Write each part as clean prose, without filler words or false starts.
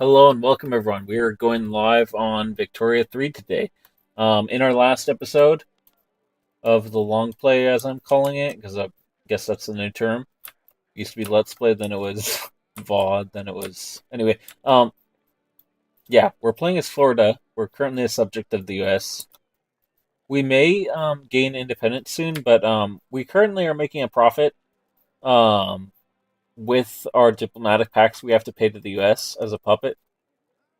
Hello and welcome everyone. We are going live on Victoria 3 today. In our last episode of the long play, as I'm calling it, because I guess that's the new term. It used to be Let's Play, then it was VOD, then it was anyway. Yeah, we're playing as Florida. We're currently a subject of the U.S. We may gain independence soon, but we currently are making a profit. Um, with our diplomatic pacts we have to pay to the U.S. as a puppet.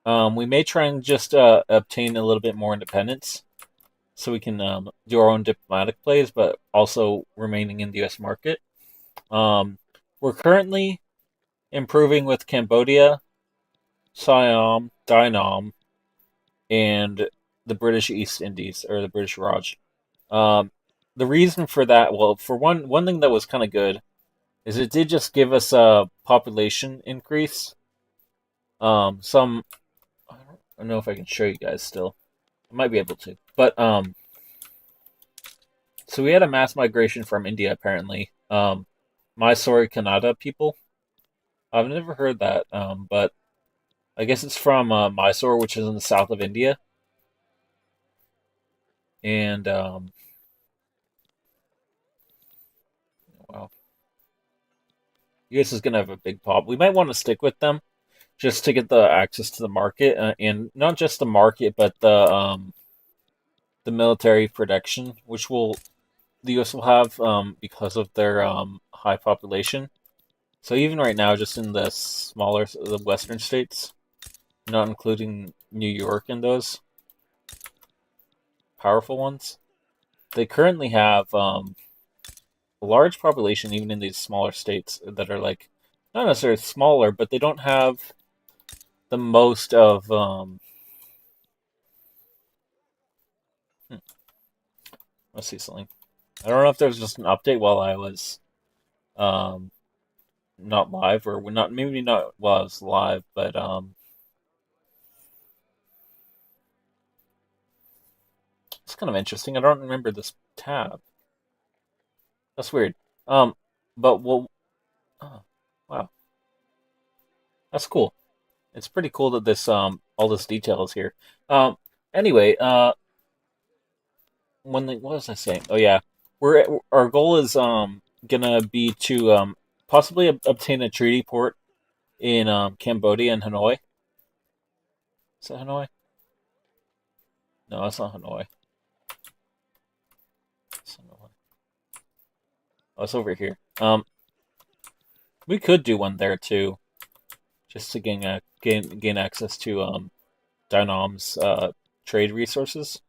We may try and just obtain a little bit more independence so we can do our own diplomatic plays, but also remaining in the U.S. market. We're currently improving with Cambodia, Siam, Dynam, and the British East Indies, or the British Raj. Um, the reason for that, well, for one thing that was kind of good, is it did just give us a population increase. Some, I don't know if I can show you guys still. I might be able to. But so we had a mass migration from India apparently. Mysore Kannada people. I've never heard that, but I guess it's from Mysore, which is in the south of India. And wow, US is gonna have a big pop. We might want to stick with them just to get the access to the market, and not just the market, but the military protection, which will the US will have because of their high population. So even right now, just in the smaller, the western states, not including New York and those powerful ones, they currently have a large population even in these smaller states that are like not necessarily smaller, but they don't have the most of. Hmm, let's see something. I don't know if there was just an update while I was um, not live, or not maybe not while I was live, but it's kind of interesting. I don't remember this tab. That's weird. Um, but well, oh, wow, that's cool. It's pretty cool that this all this detail is here. Um, anyway, what was I saying? Oh yeah, our goal is gonna be to possibly obtain a treaty port in Cambodia and Hanoi. Is that Hanoi? No, that's not Hanoi. It's Hanoi. Oh, it's over here. We could do one there too, just to gain access to Dynam's trade resources.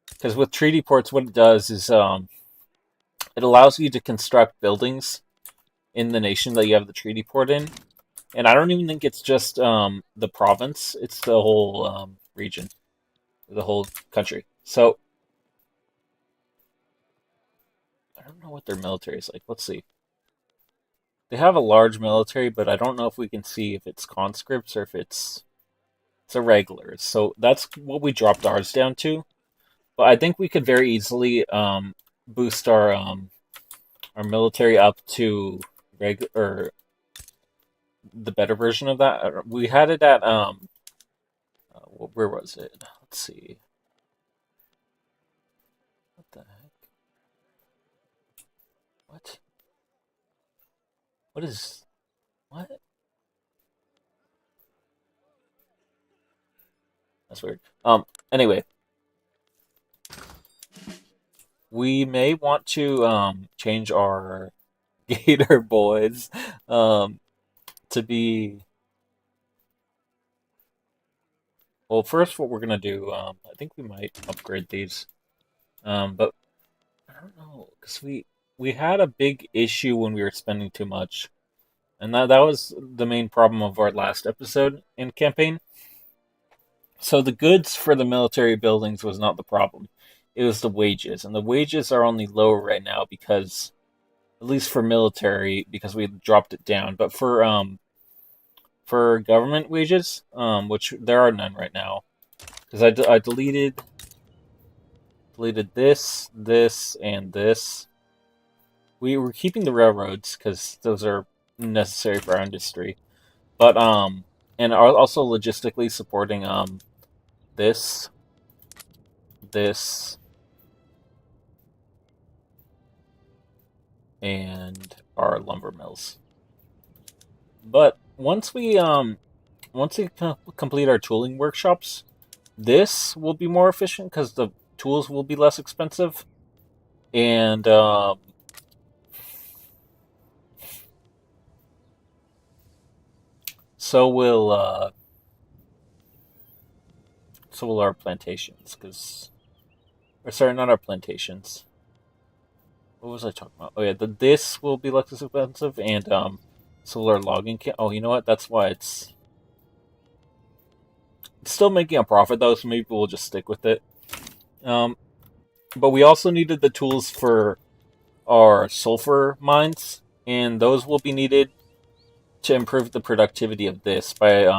Because with treaty ports, what it does is it allows you to construct buildings in the nation that you have the treaty port in. And I don't even think it's just the province; it's the whole region, the whole country. So I don't know what their military is like. Let's see. They have a large military, but I don't know if we can see if it's conscripts or if it's irregulars. So that's what we dropped ours down to. But I think we could very easily boost our military up to or the better version of that. We had it at where was it? Let's see. What the heck? What? What is what? That's weird. Anyway, we may want to change our Gator boys to be well. First, what we're gonna do, I think we might upgrade these, but I don't know because we had a big issue when we were spending too much, and that was the main problem of our last episode in campaign. So the goods for the military buildings was not the problem. It was the wages, and the wages are only lower right now because, at least for military, because we dropped it down. But for government wages, which there are none right now, because I deleted this, and this. We were keeping the railroads because those are necessary for our industry. But and are also logistically supporting this, this, and our lumber mills. But once we complete our tooling workshops, this will be more efficient because the tools will be less expensive, and so will our plantations. Because, or sorry, not our plantations. What was I talking about? Oh yeah, this will be less expensive, and solar logging can. Oh, you know what? That's why it's still making a profit though, so maybe we'll just stick with it. Um, but we also needed the tools for our sulfur mines, and those will be needed to improve the productivity of this by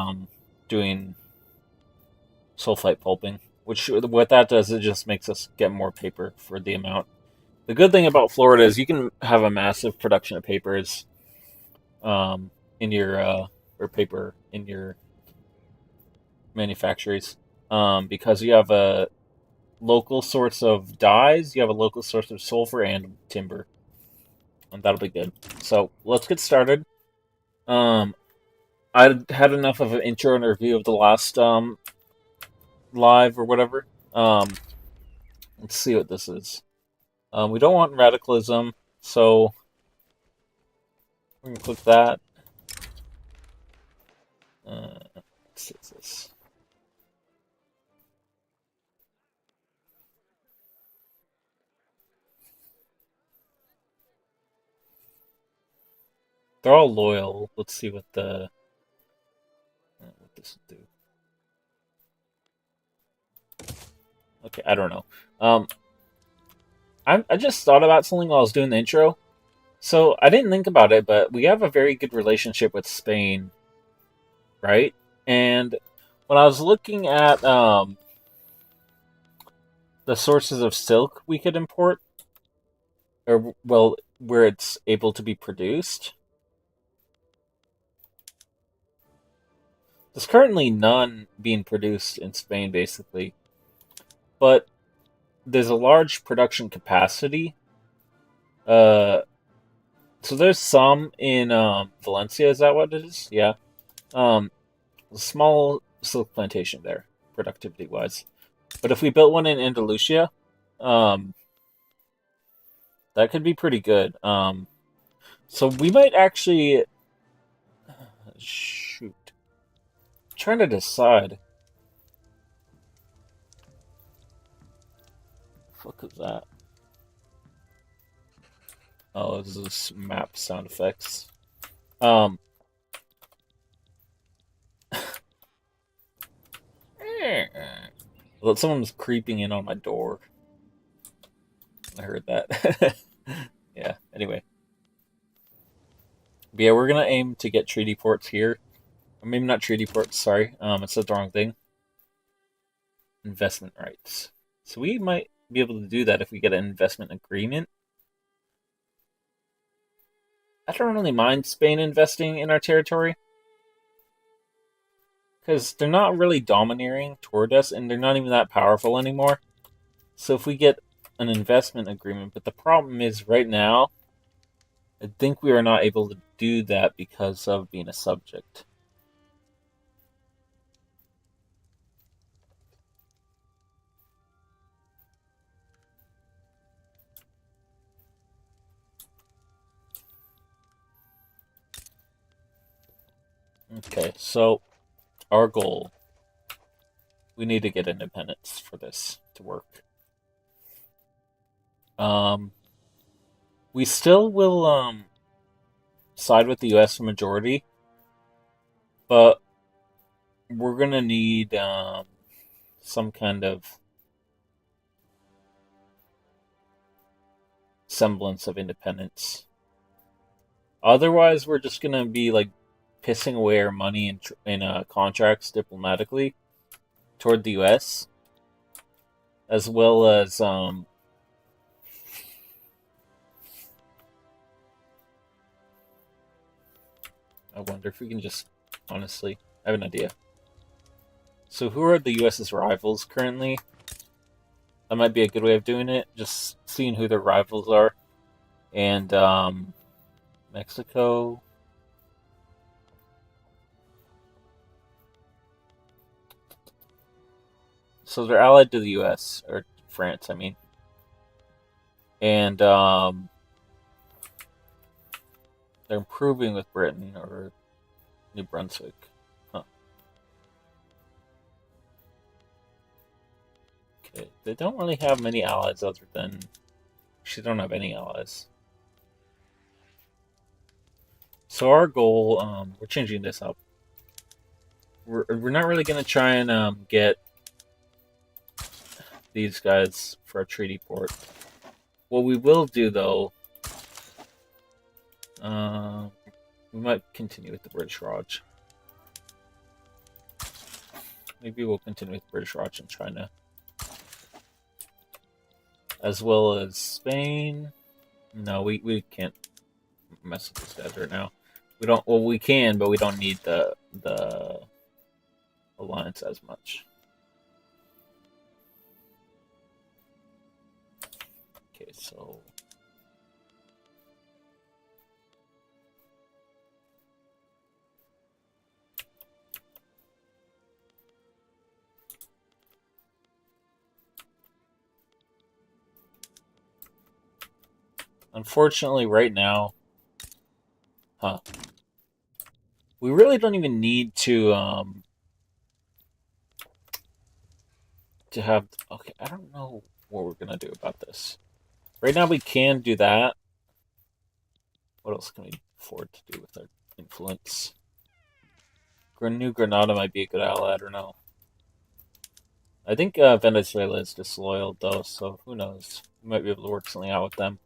doing sulfite pulping. Which what that does, it just makes us get more paper for the amount. The good thing about Florida is you can have a massive production of papers in your or paper in your manufactories because you have a local source of dyes, you have a local source of sulfur and timber, and that'll be good. So let's get started. Um, I had enough of an intro and review of the last live or whatever. Let's see what this is. We don't want radicalism, so we're gonna click that. What's this? They're all loyal. Let's see what what this will do. Okay, I don't know. I just thought about something while I was doing the intro. So I didn't think about it, but we have a very good relationship with Spain, right? And when I was looking at the sources of silk we could import, or well, where it's able to be produced, there's currently none being produced in Spain, basically. But there's a large production capacity. Uh, so there's some in Valencia. Is that what it is? Yeah. A small silk plantation there, productivity wise. But if we built one in Andalusia, um, that could be pretty good. So we might actually shoot. I'm trying to decide. What fuck is that? Oh, this is map sound effects. Um, well, someone's creeping in on my door. I heard that. Yeah. Anyway, but yeah, we're gonna aim to get treaty ports here. Or maybe not treaty ports. Sorry. I said the wrong thing. Investment rights. So we might be able to do that if we get an investment agreement. I don't really mind Spain investing in our territory because they're not really domineering toward us and they're not even that powerful anymore. So if we get an investment agreement, but the problem is right now, I think we are not able to do that because of being a subject. Okay, so our goal, we need to get independence for this to work. Um, we still will side with the U.S. majority, but we're gonna need some kind of semblance of independence. Otherwise, we're just gonna be like pissing away our money in contracts diplomatically toward the U.S. as well as I wonder if we can just honestly I have an idea. So who are the U.S.'s rivals currently? That might be a good way of doing it. Just seeing who their rivals are. And Mexico. So they're allied to the U.S. or France, I mean. And they're improving with Britain or New Brunswick. Huh. Okay. They don't really have many allies other than. She don't have any allies. So our goal, we're changing this up. We're not really going to try and get these guys for a treaty port. What we will do, though, we might continue with the British Raj. Maybe we'll continue with British Raj in China. As well as Spain. No, we can't mess with these guys right now. We don't. Well, we can, but we don't need the alliance as much. Okay, so unfortunately, right now, we really don't even need to have. Okay, I don't know what we're gonna do about this. Right now, we can do that. What else can we afford to do with our influence? New Granada might be a good ally. I don't know. I think Venezuela is disloyal though, so who knows? We might be able to work something out with them.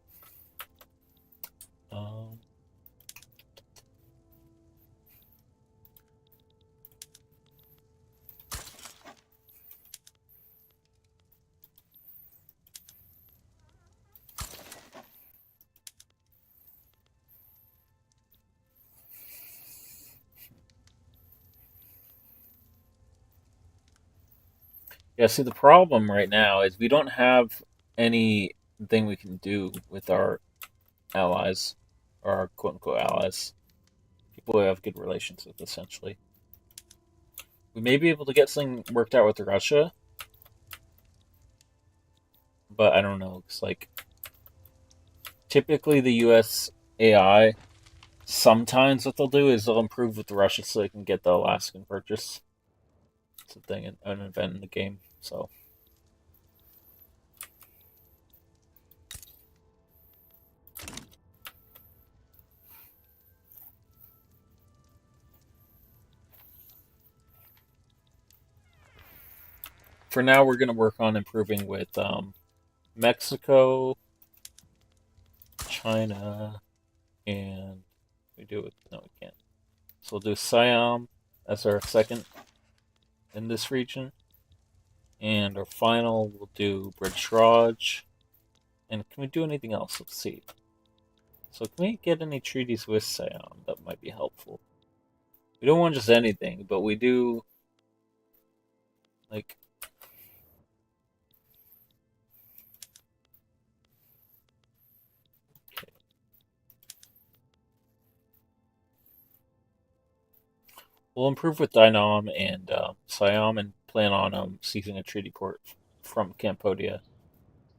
Um, yeah, see, the problem right now is we don't have anything we can do with our allies, or our quote unquote allies. People we have good relations with, essentially. We may be able to get something worked out with Russia, but I don't know. It's like typically the U.S. AI. Sometimes what they'll do is they'll improve with Russia so they can get the Alaskan purchase. It's a thing, an event in the game. So for now, we're going to work on improving with Mexico, China, and we do it. No, we can't. So we'll do Siam as our second in this region, and our final we'll do British Raj. And can we do anything else? Let's see. So can we get any treaties with Siam? That might be helpful. We don't want just anything, but we do like. Okay. We'll improve with Dynam and Siam and plan on seizing a treaty port from Cambodia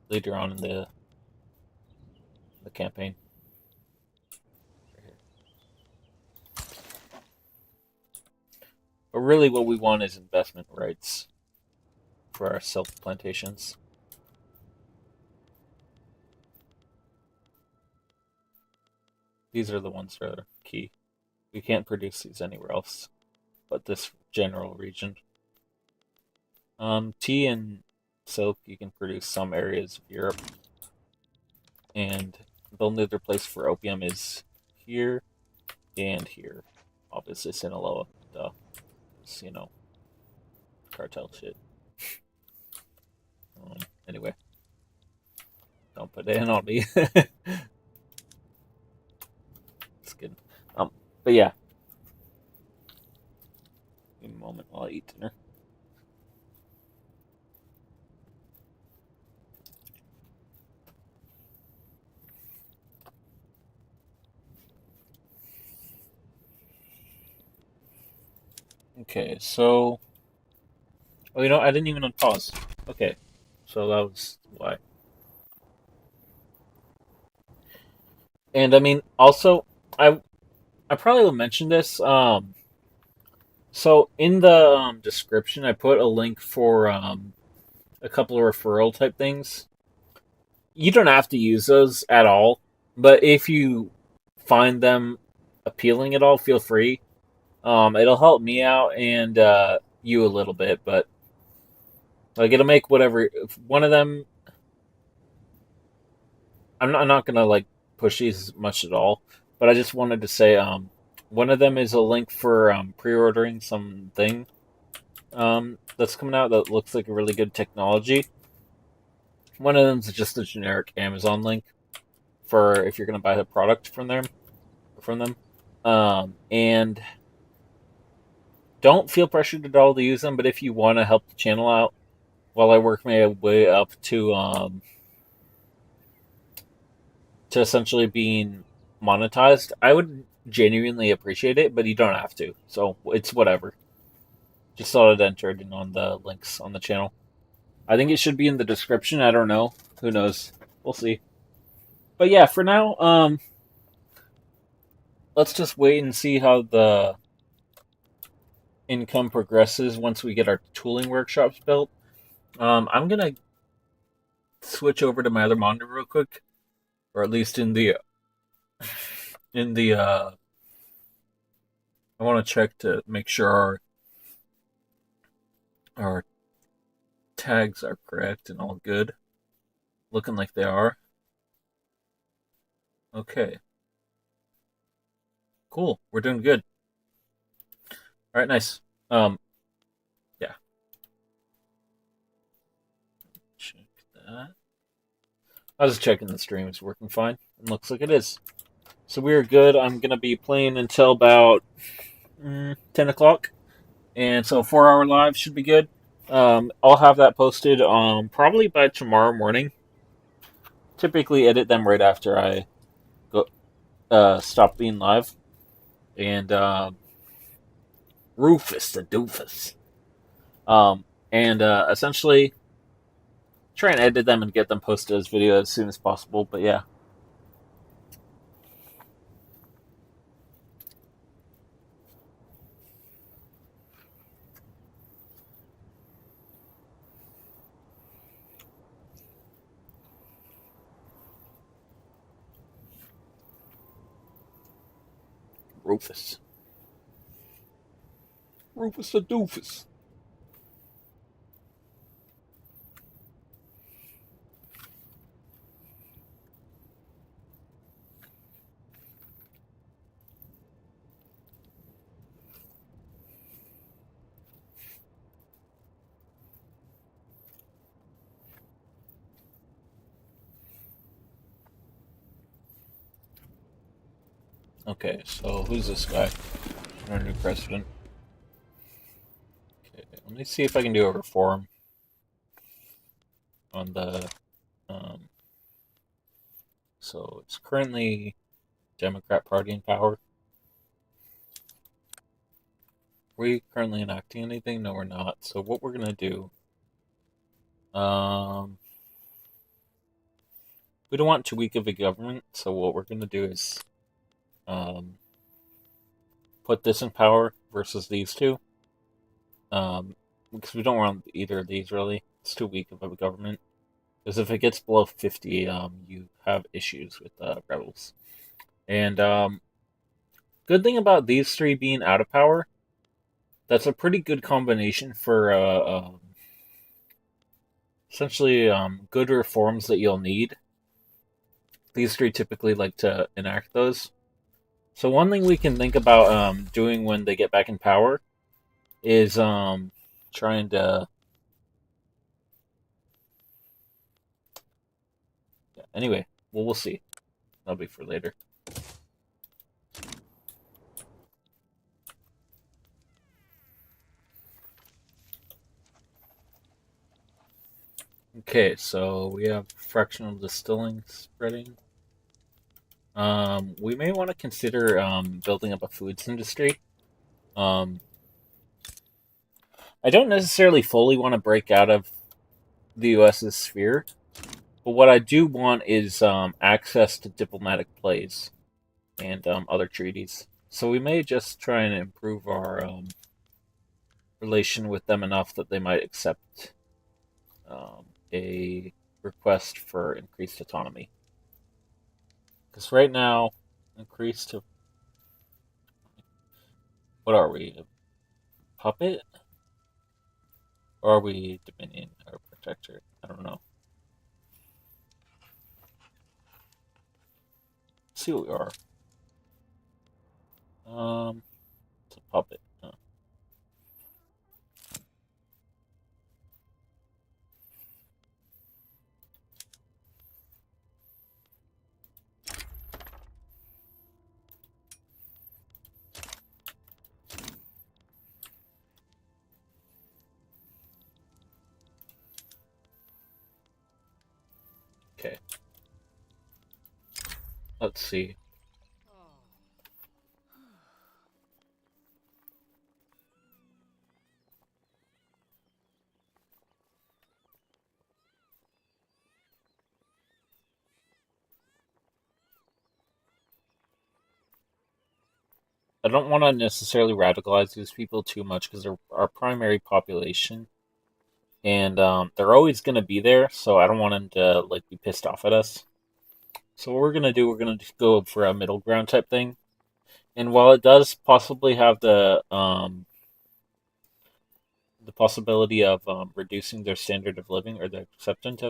later on in the campaign. But really, what we want is investment rights for our silk plantations. These are the ones that are key. We can't produce these anywhere else but this general region. Tea and silk you can produce some areas of Europe, and the only other place for opium is here and here. Obviously, Sinaloa, duh. You know, cartel shit. Anyway, don't put it in on me. It's good. But yeah, Give me a moment while I eat dinner. Okay, so... Oh, you know, I didn't even unpause. Okay, so that was why. And I mean, also, I probably will mention this. So in the description, I put a link for a couple of referral type things. You don't have to use those at all, but if you find them appealing at all, feel free. It'll help me out and you a little bit, but like it'll make whatever if one of them. I'm not gonna like push these much at all, but I just wanted to say one of them is a link for pre-ordering something that's coming out that looks like a really good technology. One of them is just a generic Amazon link for if you're gonna buy the product from them. And don't feel pressured at all to use them, but if you want to help the channel out while I work my way up to essentially being monetized, I would genuinely appreciate it, but you don't have to. So it's whatever. Just thought I'd enter it in on the links on the channel. I think it should be in the description. I don't know. Who knows? We'll see. But yeah, for now, let's just wait and see how the income progresses once we get our tooling workshops built. I'm gonna switch over to my other monitor real quick, or at least in the. I want to check to make sure our tags are correct and all good. Looking like they are. Okay. Cool. We're doing good. All right, nice. Yeah. Check that. I was checking the stream is working fine. It looks like it is. So we're good. I'm gonna be playing until about 10 o'clock, and so 4 hour live should be good. I'll have that posted probably by tomorrow morning. Typically edit them right after I go stop being live. And Rufus the doofus. And essentially try and edit them and get them posted as video as soon as possible. But yeah. Rufus. Rufus the doofus. Okay, so who's this guy? Our new president. Okay, let me see if I can do a reform on the. So it's currently Democrat Party in power. Are we currently enacting anything? No, we're not. So what we're gonna do? We don't want too weak of a government. So what we're gonna do is put this in power versus these two. Because we don't want either of these really. It's too weak of a government. Because if it gets below 50, you have issues with rebels. And good thing about these three being out of power, that's a pretty good combination for essentially good reforms that you'll need. These three typically like to enact those. So one thing we can think about doing when they get back in power is trying to. Yeah, anyway, well, we'll see. That'll be for later. Okay, so we have fractional distilling spreading. We may want to consider building up a foods industry. Um, I don't necessarily fully want to break out of the U.S.'s sphere, but what I do want is access to diplomatic plays and other treaties. So we may just try and improve our relation with them enough that they might accept a request for increased autonomy. Because right now, increased to what are we? A puppet? Or are we Dominion or Protectorate? I don't know. Let's see what we are. It's a puppet. Huh. Okay. Let's see. I don't want to necessarily radicalize these people too much because they're our primary population, and they're always going to be there. So I don't want them to like be pissed off at us. So what we're gonna do, we're gonna just go for a middle ground type thing. And while it does possibly have the possibility of reducing their standard of living or the acceptance,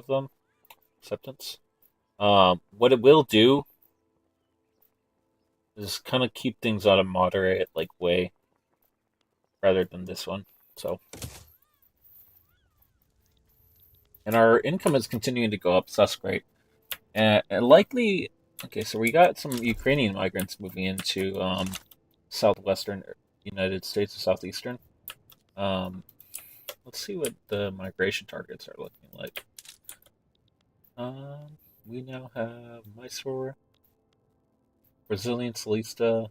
what it will do is kind of keep things on a moderate like way rather than this one. So, and our income is continuing to go up, so that's great. And likely, okay, so we got some Ukrainian migrants moving into southwestern United States or southeastern. Um, let's see what the migration targets are looking like. We now have Mysore, Brazilian, Celesta,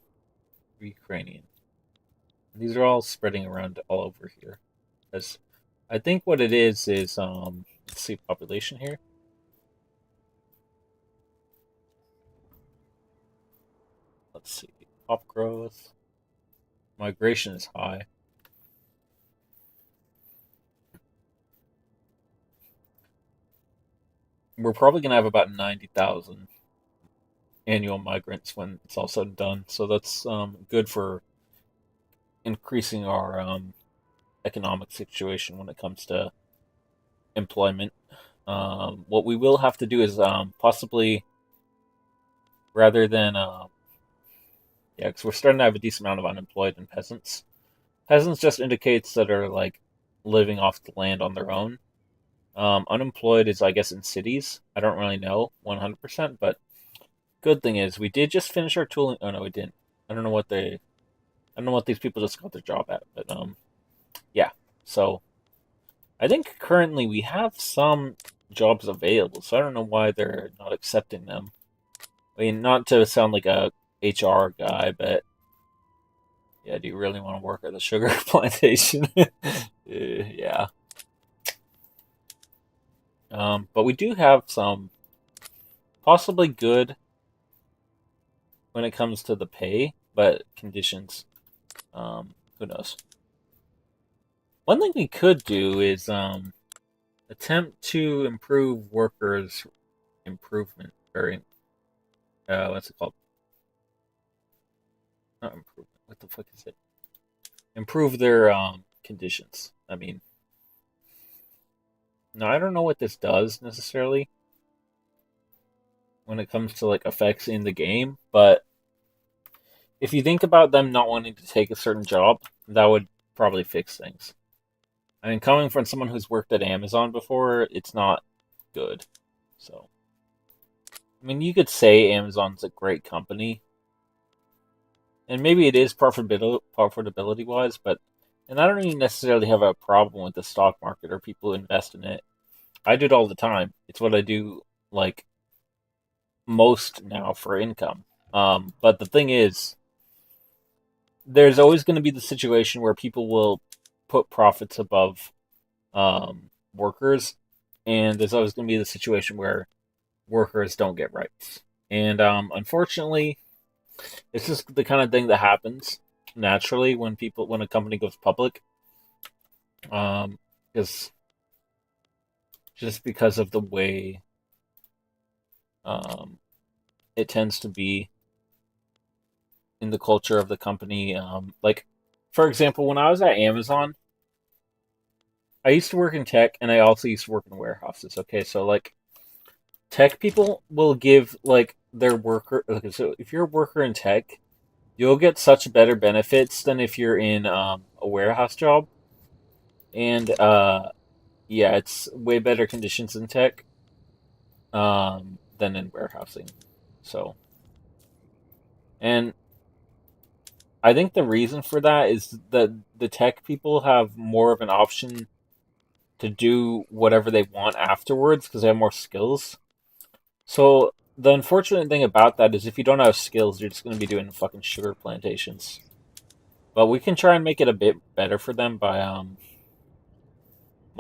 Ukrainian. These are all spreading around all over here. As I think what it is let's see population here. Let's see pop growth. Migration is high. We're probably gonna have about 90,000 annual migrants when it's all said and done. So that's good for increasing our economic situation when it comes to employment. What we will have to do is possibly rather than yeah, because we're starting to have a decent amount of unemployed and peasants. Peasants just indicates that are like living off the land on their own. Unemployed is, I guess, in cities. I don't really know 100%, but good thing is we did just finish our tooling. Oh no, we didn't. I don't know what they. I don't know what these people just got their job at, but yeah. So I think currently we have some jobs available, so I don't know why they're not accepting them. I mean, not to sound like a HR guy, but yeah, do you really want to work at a sugar plantation? Yeah. But we do have some possibly good when it comes to the pay, but conditions, who knows? One thing we could do is attempt to improve workers' improvement or what's it called? Not improvement. What the fuck is it? Improve their conditions. I mean, no, I don't know what this does necessarily when it comes to like effects in the game, but if you think about them not wanting to take a certain job, that would probably fix things. I mean, coming from someone who's worked at Amazon before, it's not good. So, I mean, you could say Amazon's a great company, and maybe it is profitability wise, but and I don't even necessarily have a problem with the stock market or people who invest in it. I do it all the time. It's what I do like most now for income. But the thing is, there's always going to be the situation where people will put profits above workers, and there's always going to be the situation where workers don't get rights. And unfortunately, it's just the kind of thing that happens naturally when a company goes public. Because just because of the way it tends to be in the culture of the company. Like, for example, when I was at Amazon, I used to work in tech, and I also used to work in warehouses. Okay, so like tech people will give like their worker. Okay, so if you're a worker in tech, you'll get such better benefits than if you're in a warehouse job, and yeah, it's way better conditions in tech than in warehousing. So, and I think the reason for that is that the tech people have more of an option to do whatever they want afterwards because they have more skills. So the unfortunate thing about that is if you don't have skills, you're just going to be doing fucking sugar plantations. But we can try and make it a bit better for them by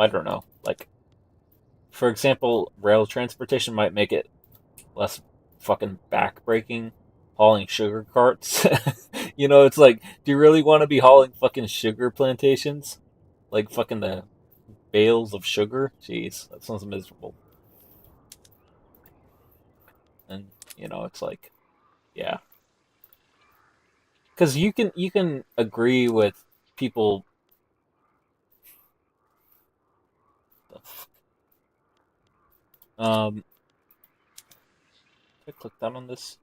I don't know, like for example, rail transportation might make it less fucking backbreaking hauling sugar carts. It's like, do you really want to be hauling fucking sugar plantations? Like fucking the bales of sugar? Jeez, that sounds miserable. And it's like, yeah, because you can agree with people. Um, did I click down on this?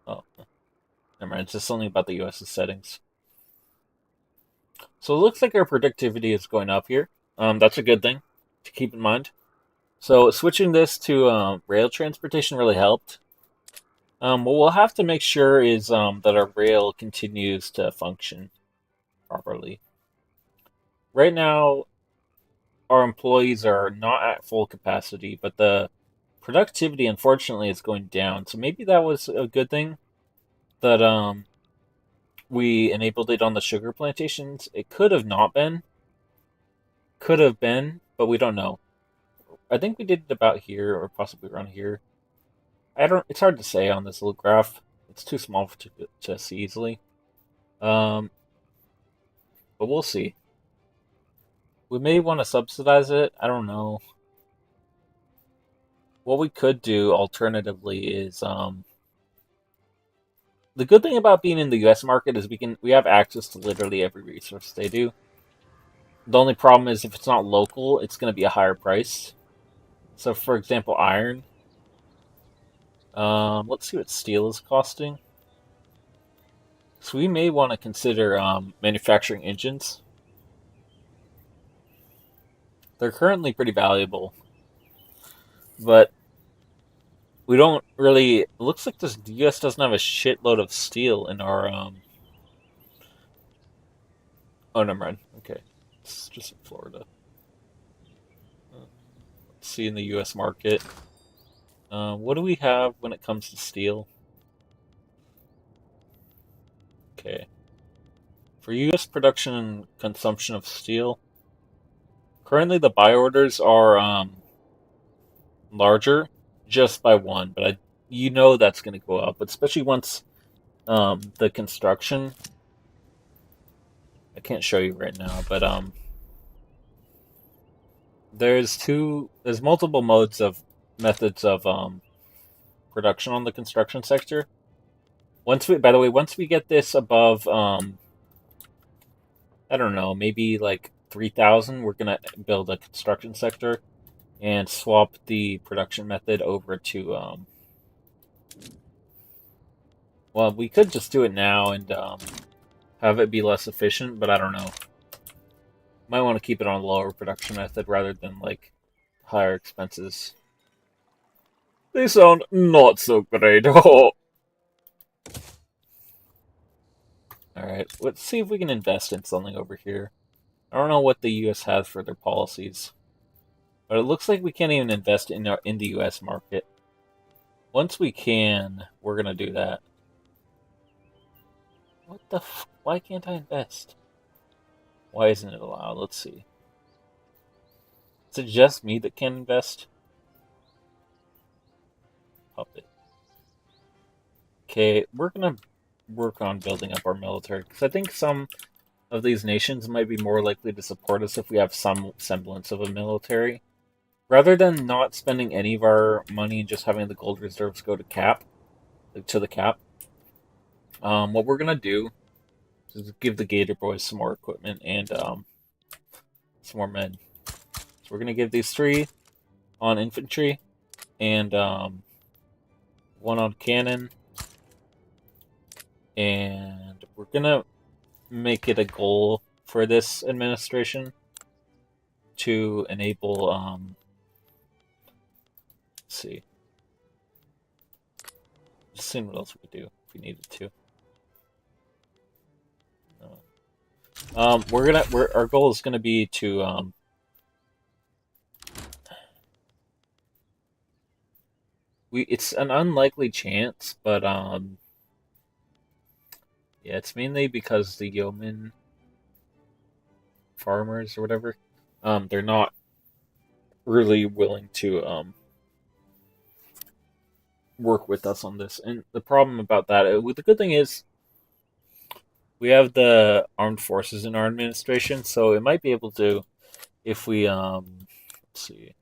Oh, never mind. It's just something about the U.S.'s settings. So it looks like our productivity is going up here. That's a good thing to keep in mind. So switching this to rail transportation really helped. What we'll have to make sure is that our rail continues to function properly. Right now, our employees are not at full capacity, but the productivity, unfortunately, is going down. So maybe that was a good thing that we enabled it on the sugar plantations. It could have not been, could have been, but we don't know. I think we did it about here or possibly around here. I don't. It's hard to say on this little graph. It's too small to see easily. Um, but we'll see. We may want to subsidize it. I don't know. What we could do alternatively is the good thing about being in the U.S. market is we have access to literally every resource they do. The only problem is if it's not local, it's going to be a higher price. So, for example, iron. Let's see what steel is costing. So we may want to consider manufacturing engines. They're currently pretty valuable, but we don't really. It looks like the U.S. doesn't have a shitload of steel in our. Oh, never mind. Okay, it's just in Florida. Let's see in the U.S. market. What do we have when it comes to steel? Okay, for U.S. production and consumption of steel, currently the buy orders are larger just by one, but that's going to go up, especially once the construction. I can't show you right now, but there's multiple modes of methods of production on the construction sector. By the way, once we get this above I don't know, maybe like 3,000, we're gonna build a construction sector and swap the production method over to well, we could just do it now and have it be less efficient, but I don't know. Might want to keep it on a lower production method rather than like higher expenses. They sound not so great. Oh. Alright, let's see if we can invest in something over here. I don't know what the US has for their policies, but it looks like we can't even invest in the US market. Once we can, we're gonna do that. What the f? Why can't I invest? Why isn't it allowed? Let's see. Is it just me that can invest? Puppet. Okay, we're gonna work on building up our military because I think some of these nations might be more likely to support us if we have some semblance of a military. Rather than not spending any of our money and just having the gold reserves go to the cap, what we're gonna do is give the Gator Boys some more equipment and some more men. So we're gonna give these 3 on infantry and 1 on cannon, and we're gonna make it a goal for this administration to enable let's see. Just seeing what else we could do if we needed to. Our goal is gonna be to it's an unlikely chance, but yeah, it's mainly because the yeoman farmers or whatever, they're not really willing to work with us on this. And the problem about that, the good thing is we have the armed forces in our administration, so it might be able to, if we let's see,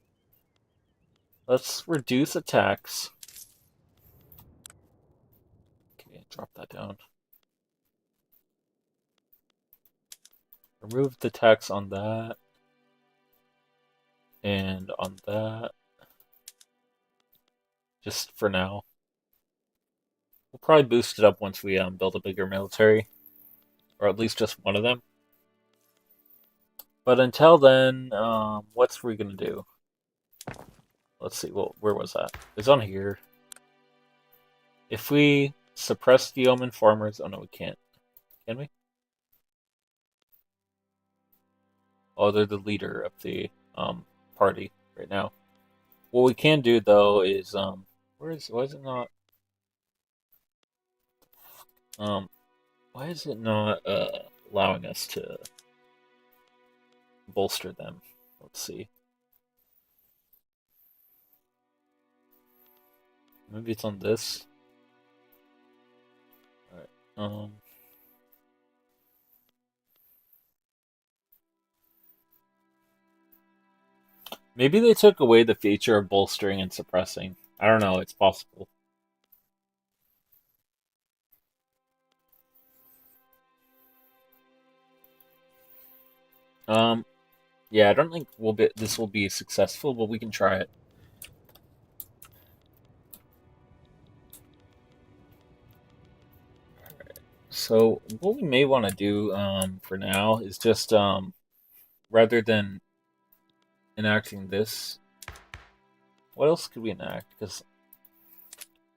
let's reduce attacks. Okay, drop that down. Remove the tax on that and on that. Just for now. We'll probably boost it up once we build a bigger military, or at least just one of them. But until then, what's we gonna do? Let's see. Well, where was that? It's on here. If we suppress the yeoman farmers, oh no, we can't. Can we? Oh, they're the leader of the party right now. What we can do though is why is it not why is it not allowing us to bolster them? Let's see. Maybe it's on this. Alright. Maybe they took away the feature of bolstering and suppressing. I don't know, it's possible. Yeah, I don't think this will be successful, but we can try it. So what we may want to do for now is just rather than enacting this, what else could we enact? Because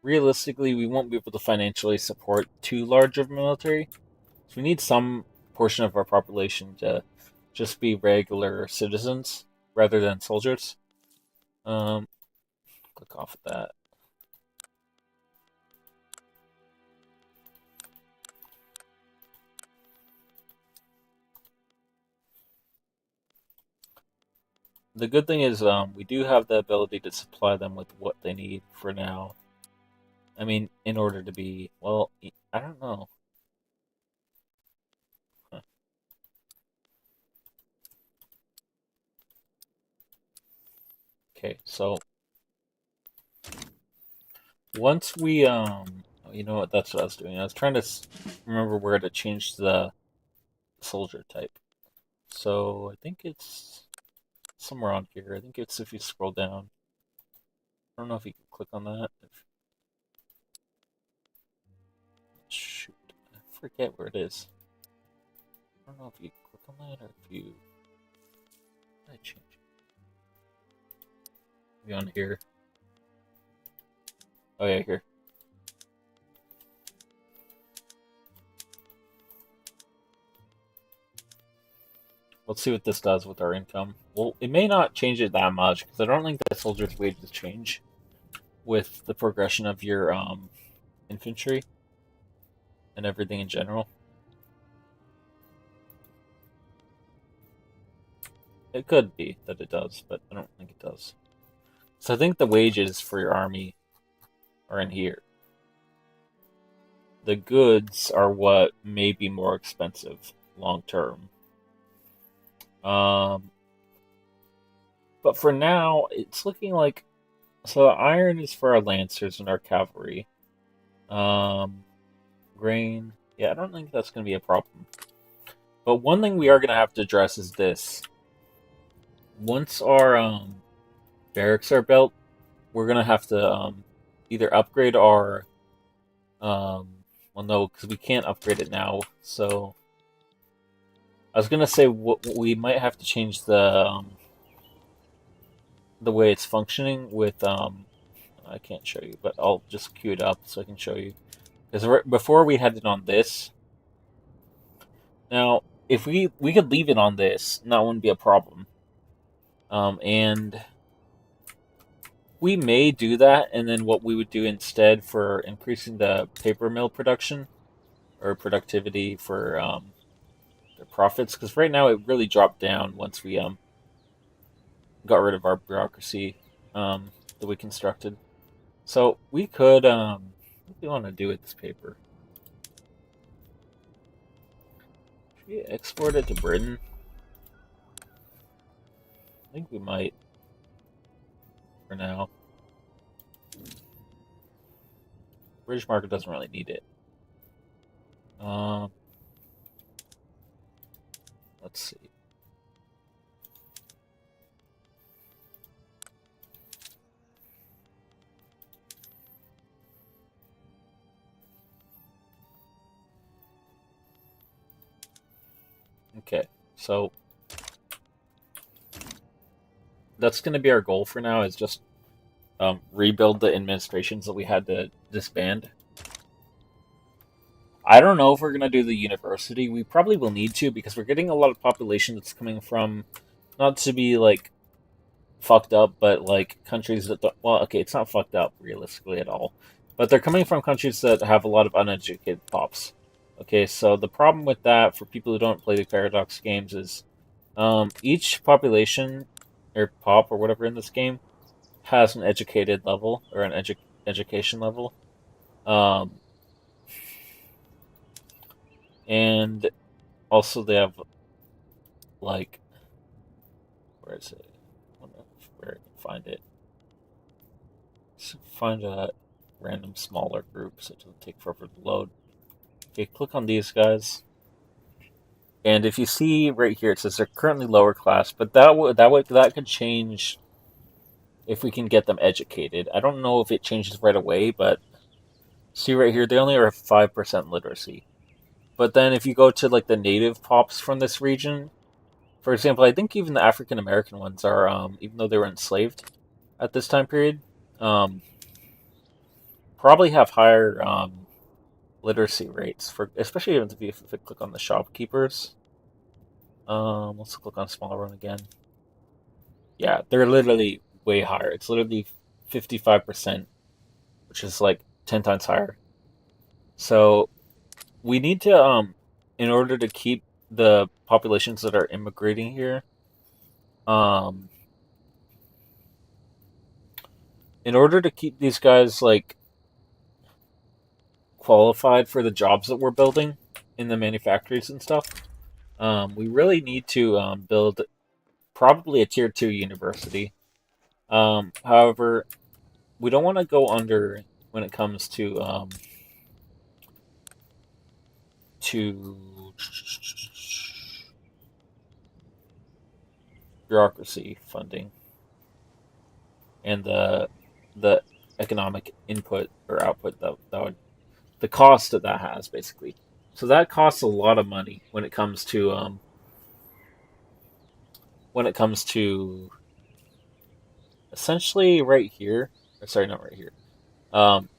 realistically, we won't be able to financially support too large of a military. So we need some portion of our population to just be regular citizens rather than soldiers. Click off of that. The good thing is we do have the ability to supply them with what they need for now. I mean, in order to be, well, I don't know. Huh. Okay, so once we, you know what, that's what I was doing. I was trying to remember where to change the soldier type. So I think it's somewhere on here. I think it's if you scroll down. I don't know if you can click on that. Shoot, I forget where it is. I don't know if you click on that or if you. I change it. Maybe on here. Oh yeah, here. Let's see what this does with our income. Well, it may not change it that much because I don't think the soldier's wages change with the progression of your infantry and everything in general. It could be that it does, but I don't think it does. So I think the wages for your army are in here. The goods are what may be more expensive long term. Um, but for now, it's looking like so iron is for our lancers and our cavalry. Um, grain, yeah, I don't think that's going to be a problem. But one thing we are going to have to address is this. Once our barracks are built, we're going to have to either upgrade our well, no, because we can't upgrade it now. So I was gonna say we might have to change the way it's functioning with I can't show you, but I'll just queue it up so I can show you. Because before we had it on this. Now, if we could leave it on this, that wouldn't be a problem. And we may do that, and then what we would do instead for increasing the paper mill production or productivity for their profits, because right now it really dropped down once we got rid of our bureaucracy that we constructed. So we could what do we want to do with this paper? Should we export it to Britain? I think we might for now. British market doesn't really need it. Let's see. Okay, so that's going to be our goal for now, is just rebuild the administrations that we had to disband. I don't know if we're going to do the university. We probably will need to, because we're getting a lot of population that's coming from, not to be like fucked up, but like countries that don't, well, okay, it's not fucked up realistically at all, but they're coming from countries that have a lot of uneducated pops. Okay, so the problem with that for people who don't play the Paradox games is each population or pop or whatever in this game has an educated level or an education level. Um, and also they have like, where is it? I don't know where I can find it. Let's find a random smaller group so it doesn't take forever to load. Okay, click on these guys. And if you see right here, it says they're currently lower class, but that could change if we can get them educated. I don't know if it changes right away, but see right here, they only are 5% literacy. But then if you go to like the native pops from this region, for example, I think even the African American ones are, even though they were enslaved at this time period, um, probably have higher literacy rates for, especially if I click on the shopkeepers. Let's click on smaller one again. Yeah, they're literally way higher. It's literally 55%, which is like 10 times higher. So we need to, in order to keep the populations that are immigrating here, um, in order to keep these guys like qualified for the jobs that we're building in the manufactories and stuff, we really need to build probably a tier 2 university. However, we don't want to go under when it comes to bureaucracy funding and the economic input or output that would, the cost that has basically. So that costs a lot of money when it comes to essentially right here. Or sorry, not right here. Um,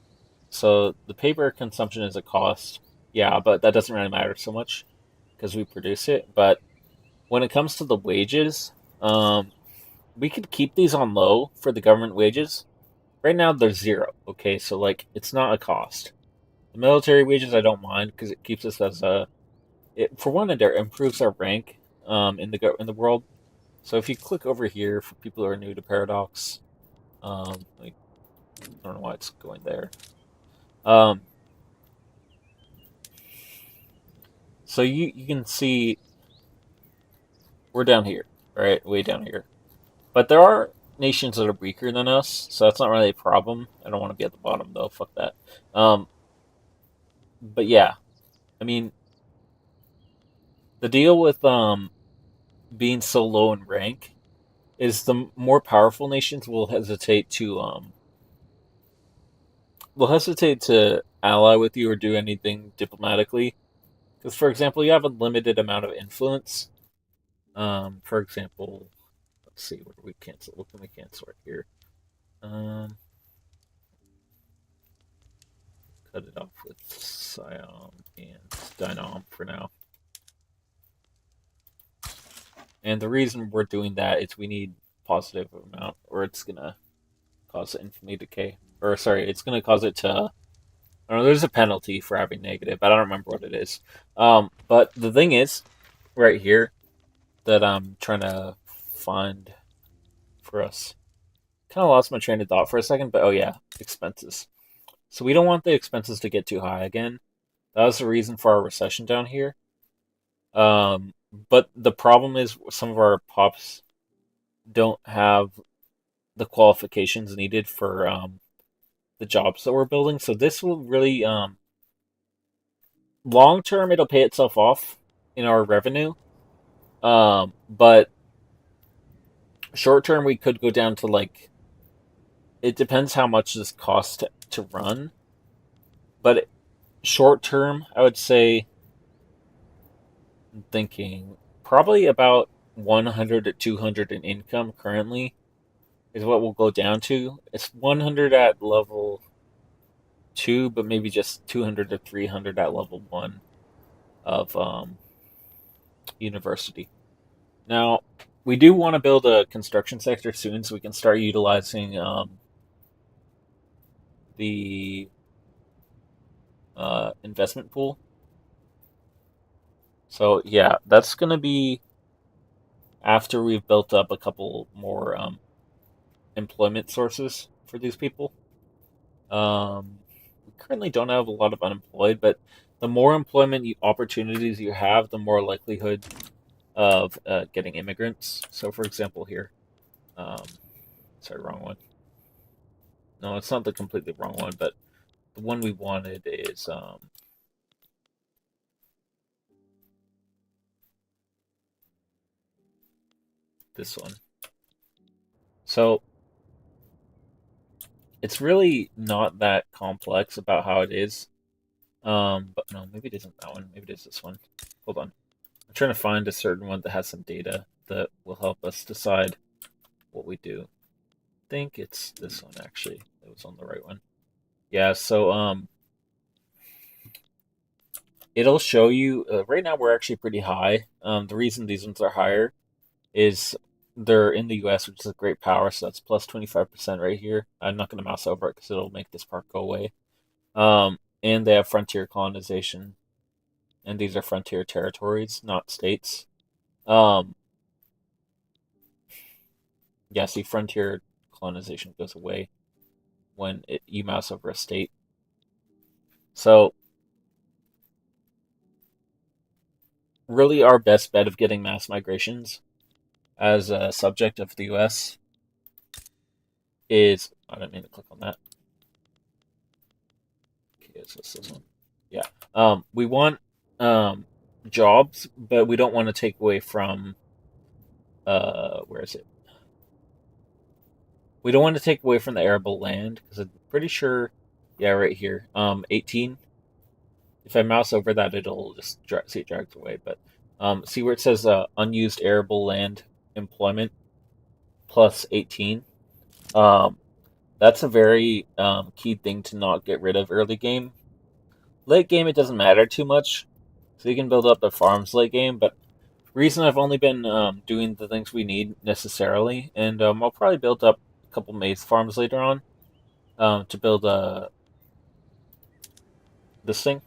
so the paper consumption is a cost. Yeah, but that doesn't really matter so much because we produce it. But when it comes to the wages, we could keep these on low for the government wages. Right now they're zero. Okay, so like it's not a cost. The military wages I don't mind because it keeps us as a for one it improves our rank in the world. So if you click over here for people who are new to Paradox, like I don't know why it's going there. Um, so you can see we're down here, right, way down here. But there are nations that are weaker than us, so that's not really a problem. I don't want to be at the bottom though. Fuck that. Um, but yeah, I mean the deal with being so low in rank is the more powerful nations will hesitate to ally with you or do anything diplomatically. Because, for example, you have a limited amount of influence. For example, let's see, what do we cancel? What can we cancel right here? Cut it off with Siam and Dynam for now. And the reason we're doing that is we need positive amount, or it's gonna cause infamy decay. Or sorry, it's gonna cause it to. I don't know. There's a penalty for having negative. I don't remember what it is. But the thing is, right here, that I'm trying to find for us. Kind of lost my train of thought for a second, but oh yeah, expenses. So we don't want the expenses to get too high again. That was the reason for our recession down here. But the problem is some of our pops don't have the qualifications needed for the jobs that we're building. So this will really long term it'll pay itself off in our revenue. But short term we could go down to like it depends how much this costs to run. But short term, I would say I'm thinking probably about 100 to 200 in income currently is what we'll go down to. It's 100 at level 2, but maybe just 200 to 300 at level 1 of university. Now, we do want to build a construction sector soon so we can start utilizing the investment pool. So, yeah, that's going to be after we've built up a couple more employment sources for these people. We currently don't have a lot of unemployed, but the more opportunities you have, the more likelihood of getting immigrants. So, for example, here, um, sorry, wrong one. No, it's not the completely wrong one, but the one we wanted is this one. So it's really not that complex about how it is. But no, maybe it isn't that one. Maybe it is this one. Hold on. I'm trying to find a certain one that has some data that will help us decide what we do. I think it's this one actually. It was on the right one. Yeah, so it'll show you right now we're actually pretty high. The reason these ones are higher is they're in the US, which is a great power, so that's plus 25% right here. I'm not going to mouse over it because it'll make this part go away. And they have frontier colonization, and these are frontier territories, not states. Um, yeah, see, frontier colonization goes away when you mouse over a state. So, really, our best bet of getting mass migrations as a subject of the US is. I didn't mean to click on that. Okay, so this one. Yeah. We want jobs, but we don't want to take away from. Where is it? We don't want to take away from the arable land because I'm pretty sure. Yeah, right here. 18. If I mouse over that, it'll just see it drags away. But see where it says unused arable land employment plus 18. Um, that's a very key thing to not get rid of early game. Late game, it doesn't matter too much, so you can build up the farms late game. But reason I've only been doing the things we need necessarily, and I'll probably build up a couple maize farms later on to build this thing.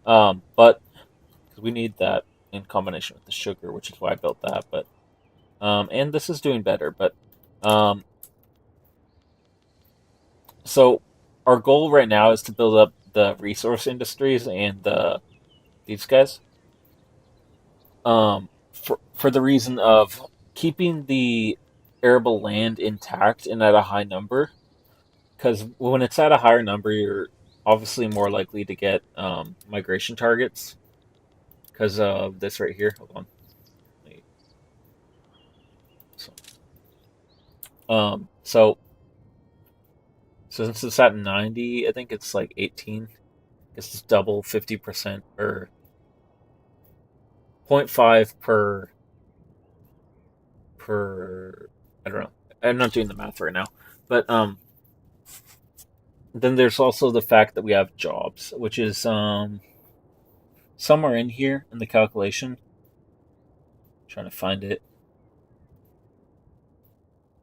But because we need that in combination with the sugar, which is why I built that. But and this is doing better. But um, so our goal right now is to build up the resource industries and these guys. For the reason of keeping the arable land intact and at a high number. Because when it's at a higher number, you're obviously more likely to get migration targets. Because of this right here. Hold on. So, so since it's at 90, I think it's like 18. It's double 50% or 0.5 per. I don't know. I'm not doing the math right now, but then there's also the fact that we have jobs, which is somewhere in here in the calculation. I'm trying to find it.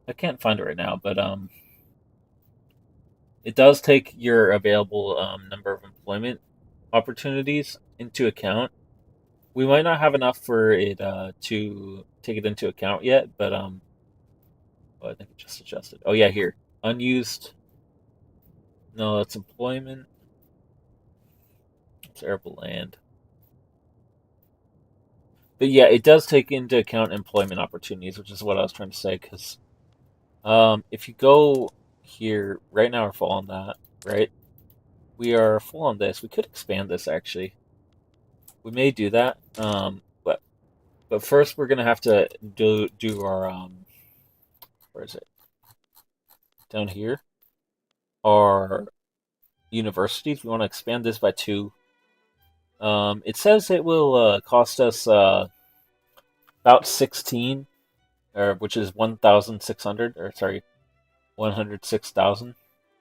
I can't find it right now, but it does take your available number of employment opportunities into account. We might not have enough for it to take it into account yet, but oh, I think it just adjusted. Oh yeah, here unused. No, that's employment. It's arable land. But yeah, it does take into account employment opportunities, which is what I was trying to say. Because if you go here right now, we're full on that, right? We are full on this. We could expand this actually. We may do that. But first we're gonna have to do our where is it? Down here. Our universities. We want to expand this by 2. It says it will cost us about 16, or which is 1,600, or sorry, 106,000.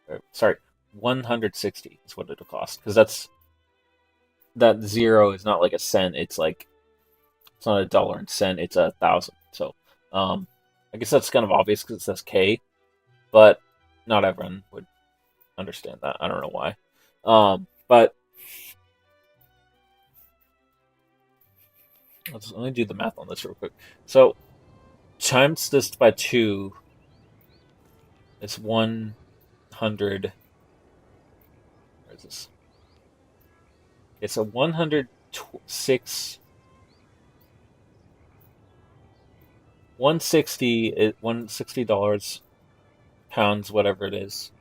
Or sorry, 160 is what it'll cost because that 0 is not like a cent. It's like it's not a dollar and cent. It's 1,000. So I guess that's kind of obvious because it says K, but not everyone would understand that. I don't know why. But let me do the math on this real quick. So times this by 2 is 100. Where is this? It's a 106. 160 $160 pounds, whatever it is.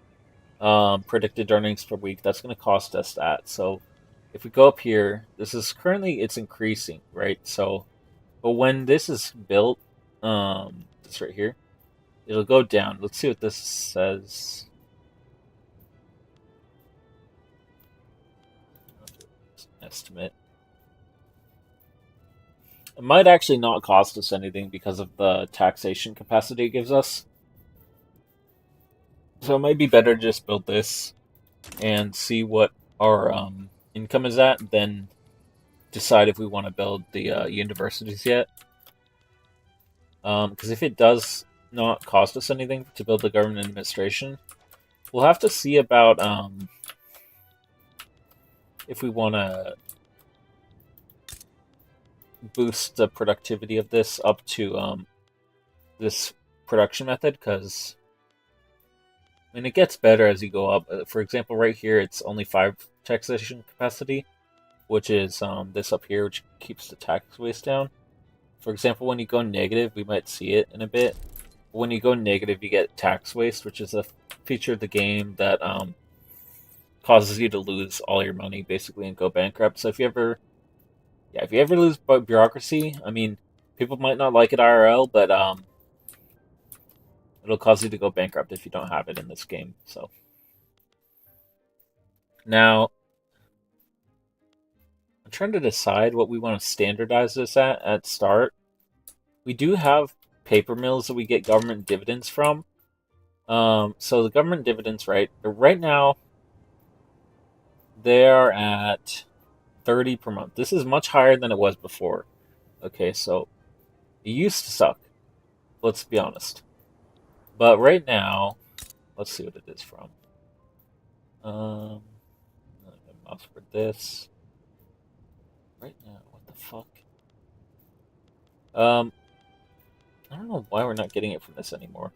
Predicted earnings per week. That's going to cost us that. So if we go up here, this is currently it's increasing, right? So, but when this is built, this right here, it'll go down. Let's see what this says. Estimate. It might actually not cost us anything because of the taxation capacity it gives us. So it might be better to just build this and see what our income is at, then decide if we want to build the universities yet. Because if it does not cost us anything to build the government administration, we'll have to see about if we want to boost the productivity of this up to this production method, because I mean it gets better as you go up. For example, right here it's only 5 taxation capacity, which is this up here, which keeps the tax waste down. For example, when you go negative, we might see it in a bit. When you go negative, you get tax waste, which is a feature of the game that causes you to lose all your money basically and go bankrupt. So if you ever lose bureaucracy, I mean, people might not like it IRL, but it'll cause you to go bankrupt if you don't have it in this game. So now I'm trying to decide what we want to standardize this at start. We do have paper mills that we get government dividends from. So the government dividends, right now, they are at 30 per month. This is much higher than it was before. Okay, so it used to suck. Let's be honest. But right now, let's see what it is from. Um, mouse for this. Right now, what the fuck? Um, I don't know why we're not getting it from this anymore.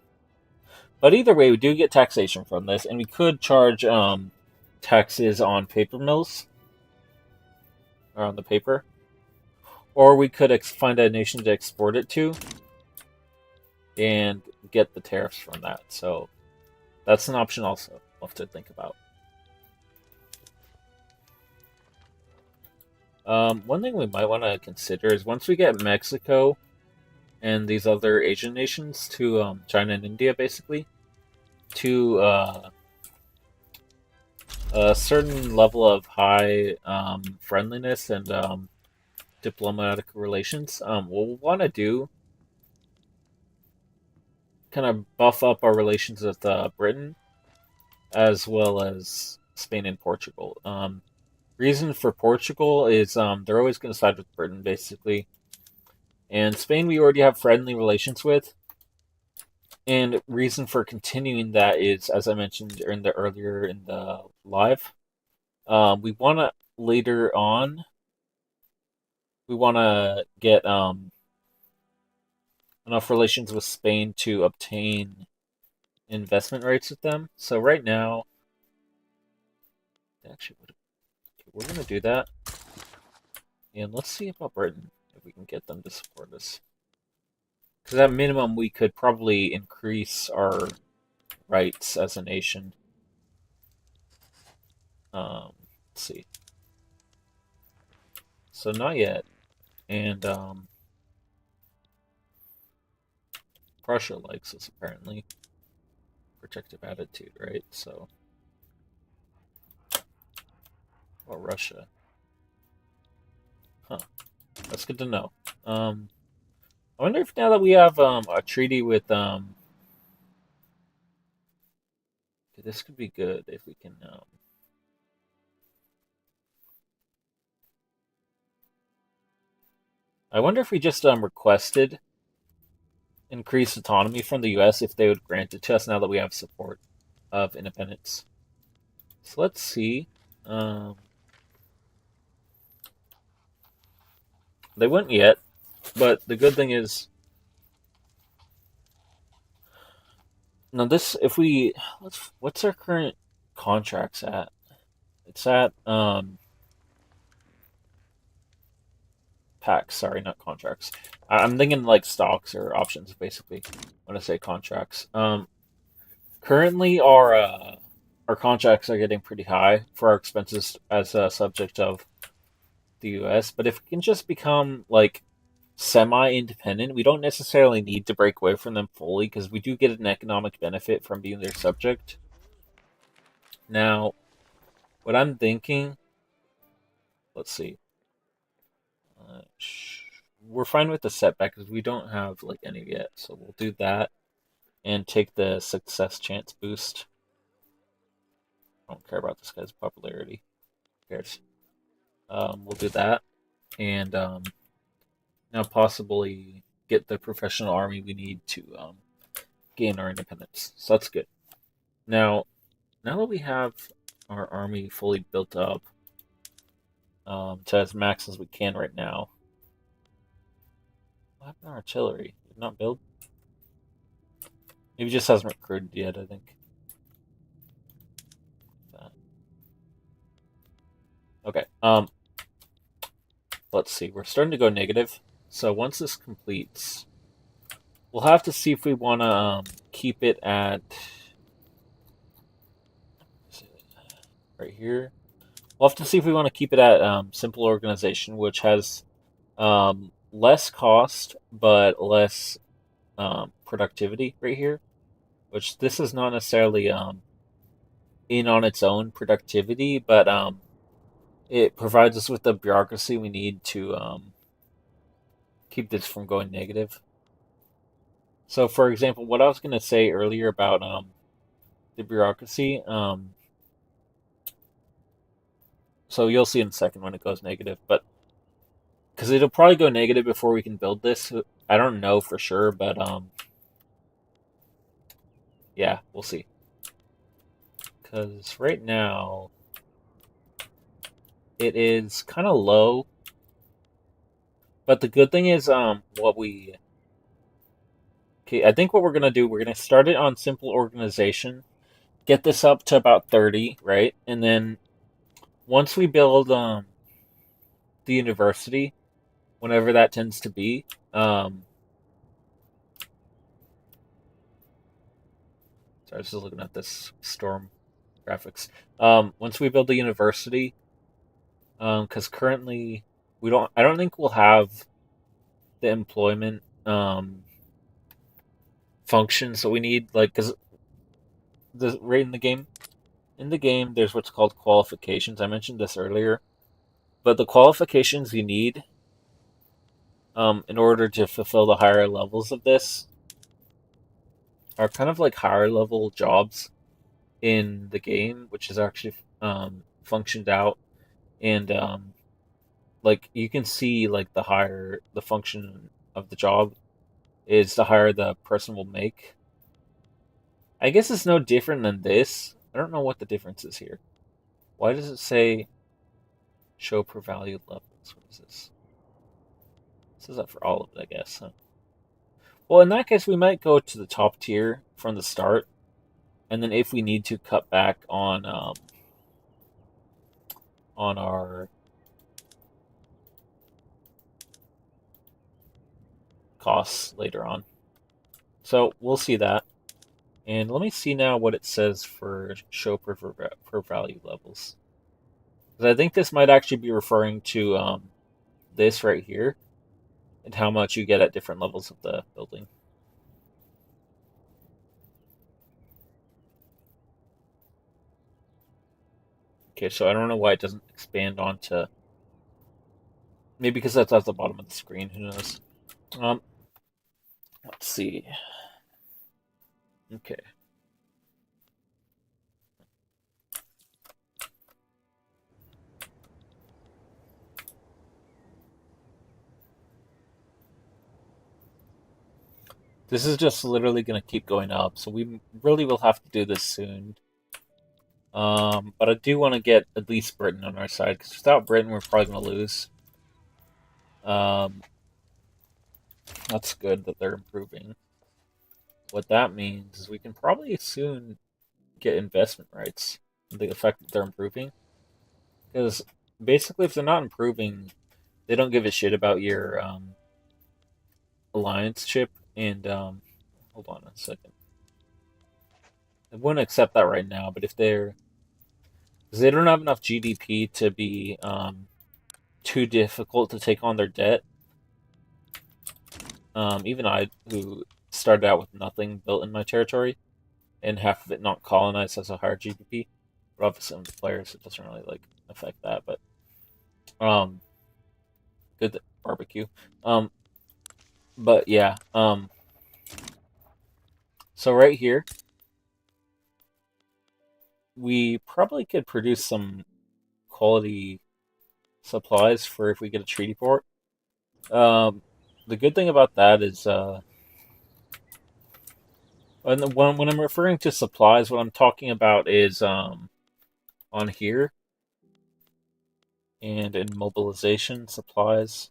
But either way, we do get taxation from this, and we could charge taxes on paper mills or on the paper, or we could find a nation to export it to and get the tariffs from that. So that's an option also. We'll have to think about. One thing we might want to consider is once we get Mexico and these other Asian nations to China and India, basically, to a certain level of high friendliness and diplomatic relations, what we'll want to do, kind of buff up our relations with Britain as well as Spain and Portugal. Reason for Portugal is they're always going to side with Britain, basically. And Spain, we already have friendly relations with. And reason for continuing that is, as I mentioned earlier in the live, we want to later on, we want to get enough relations with Spain to obtain investment rates with them. So right now, actually, we're going to do that. And let's see about Britain, if we can get them to support us. Because at minimum, we could probably increase our rights as a nation. Let's see. So not yet. And Prussia likes us, apparently. Protective attitude, right? So, or Russia. Huh. That's good to know. I wonder if now that we have a treaty with this could be good if we can I wonder if we just requested increased autonomy from the US if they would grant it to us now that we have support of independence. So let's see. They wouldn't yet, but the good thing is now this if we what's our current contracts at? It's at packs, sorry, not contracts. I'm thinking like stocks or options basically when I say contracts. Currently our contracts are getting pretty high for our expenses as a subject of the US, but if we can just become like semi-independent, we don't necessarily need to break away from them fully because we do get an economic benefit from being their subject. Now, what I'm thinking, let's see. We're fine with the setback because we don't have like any yet, so we'll do that and take the success chance boost. I don't care about this guy's popularity. Who cares? We'll do that, and now possibly get the professional army we need to gain our independence. So that's good. Now that we have our army fully built up to as max as we can right now, what happened to our artillery? Did not build? Maybe it just hasn't recruited yet, I think. Okay. Let's see. We're starting to go negative. So once this completes, we'll have to see if we want to keep it at right here. We'll have to see if we want to keep it at simple organization, which has less cost but less productivity right here. Which this is not necessarily in on its own productivity, but it provides us with the bureaucracy we need to keep this from going negative. So, for example, what I was going to say earlier about the bureaucracy, so you'll see in a second when it goes negative, but because it'll probably go negative before we can build this. I don't know for sure, but yeah, we'll see. Because right now it is kind of low, but the good thing is okay, I think what we're gonna do, we're gonna start it on simple organization, get this up to about 30, right? And then once we build the university, whenever that tends to be, sorry, I was just looking at this storm graphics. Once we build the university, because currently I don't think we'll have the employment functions that we need, like, because right in the game, there's what's called qualifications. I mentioned this earlier, but the qualifications you need in order to fulfill the higher levels of this are kind of like higher level jobs in the game, which is actually functioned out, and like you can see, like the higher the function of the job is, the higher the person will make. I guess it's no different than this. I don't know what the difference is here. Why does it say show per value levels? What is this? This is that for all of it, I guess. Huh? Well, in that case, we might go to the top tier from the start, and then if we need to cut back on our costs later on. So we'll see that. And let me see now what it says for show per value levels. Because I think this might actually be referring to this right here and how much you get at different levels of the building. Okay, so I don't know why it doesn't expand onto. Maybe because that's at the bottom of the screen. Who knows? Um, let's see. Okay. This is just literally going to keep going up, so we really will have to do this soon. But I do want to get at least Britain on our side, because without Britain, we're probably going to lose. Um, that's good that they're improving. What that means is we can probably soon get investment rights. The effect that they're improving, because basically, if they're not improving, they don't give a shit about your alliance chip. And hold on a second, I wouldn't accept that right now. But if they're, because they don't have enough GDP to be too difficult to take on their debt. Even I, who started out with nothing built in my territory, and half of it not colonized, has a higher GDP. But obviously, on the players, it doesn't really like affect that. But um, good barbecue. Um, but yeah. So right here, we probably could produce some quality supplies for if we get a treaty port. Um, the good thing about that is, when I'm referring to supplies, what I'm talking about is on here and in mobilization supplies.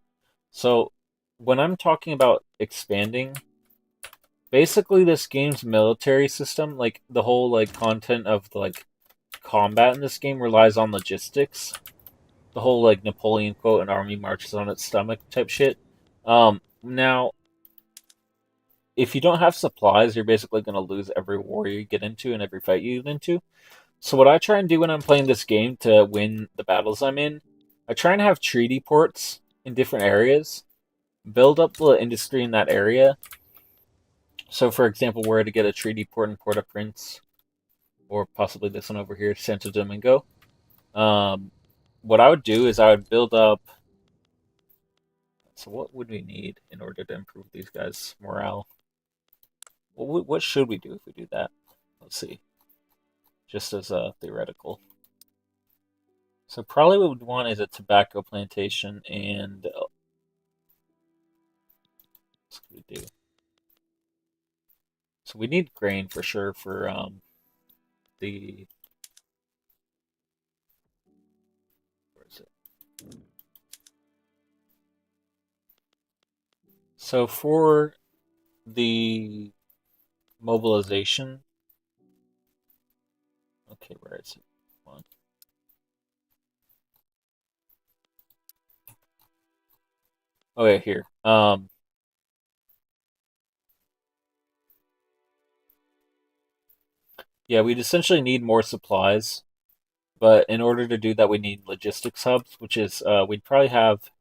So when I'm talking about expanding, basically this game's military system, like the whole like content of the like combat in this game relies on logistics. The whole like Napoleon quote, "An army marches on its stomach" type shit. Now, if you don't have supplies, you're basically going to lose every war you get into and every fight you get into. So what I try and do when I'm playing this game to win the battles I'm in, I try and have treaty ports in different areas, build up the industry in that area. So, for example, we're to get a treaty port in Port-au-Prince, or possibly this one over here, Santo Domingo. Um, what I would do is I would build up. So, what would we need in order to improve these guys' morale? What should we do if we do that? Let's see. Just as a theoretical. So probably what we'd want is a tobacco plantation and What can we do? So we need grain for sure for the where is it? So for the mobilization, okay, where is it? One. Oh yeah, here. Yeah, we'd essentially need more supplies, but in order to do that, we need logistics hubs, which is we'd probably have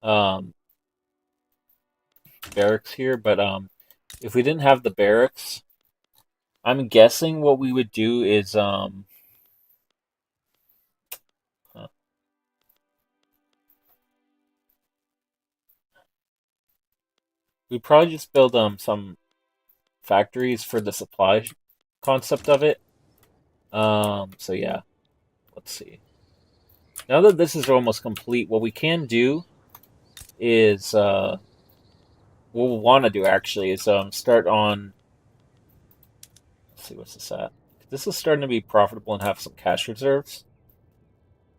um barracks here, but if we didn't have the barracks, I'm guessing what we would do is uh, we'd probably just build some factories for the supply concept of it. So yeah, let's see. Now that this is almost complete, what we can do is what we'll want to do actually is start on. Let's see, what's this at? This is starting to be profitable and have some cash reserves.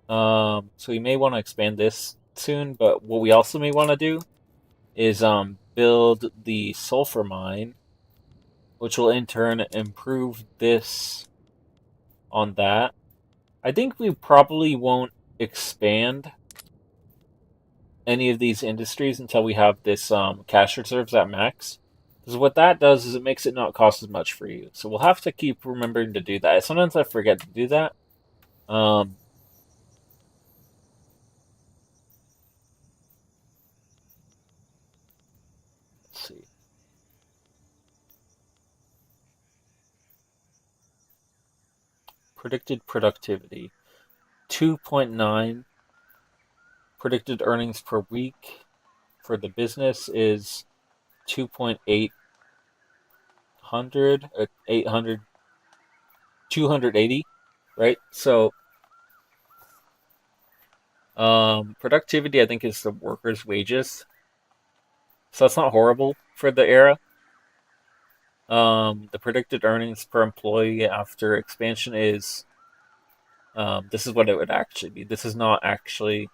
So we may want to expand this soon, but what we also may want to do is build the sulfur mine, which will in turn improve this on that. I think we probably won't expand any of these industries until we have this cash reserves at max. Because what that does is it makes it not cost as much for you. So we'll have to keep remembering to do that. Sometimes I forget to do that. Um, let's see. Predicted productivity 2.9. Predicted earnings per week for the business is 2.8 hundred, 800, 280, right? So productivity, I think, is the workers' wages. So that's not horrible for the era. The predicted earnings per employee after expansion is this is what it would actually be. This is not actually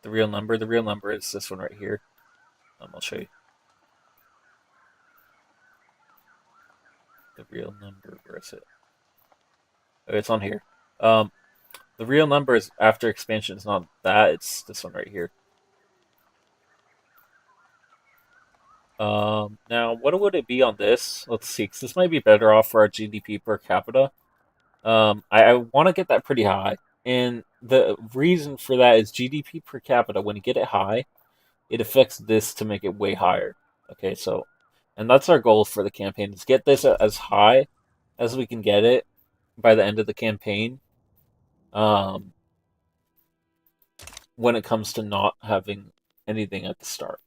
the real number. The real number is this one right here. I'll show you the real number. Where is it? Oh, it's on here. Um, the real number is after expansion is not that. It's this one right here. Now, what would it be on this? Let's see, 'cause this might be better off for our GDP per capita. I want to get that pretty high. And the reason for that is GDP per capita, when you get it high, it affects this to make it way higher. Okay, so, and that's our goal for the campaign, is get this as high as we can get it by the end of the campaign. Um, when it comes to not having anything at the start.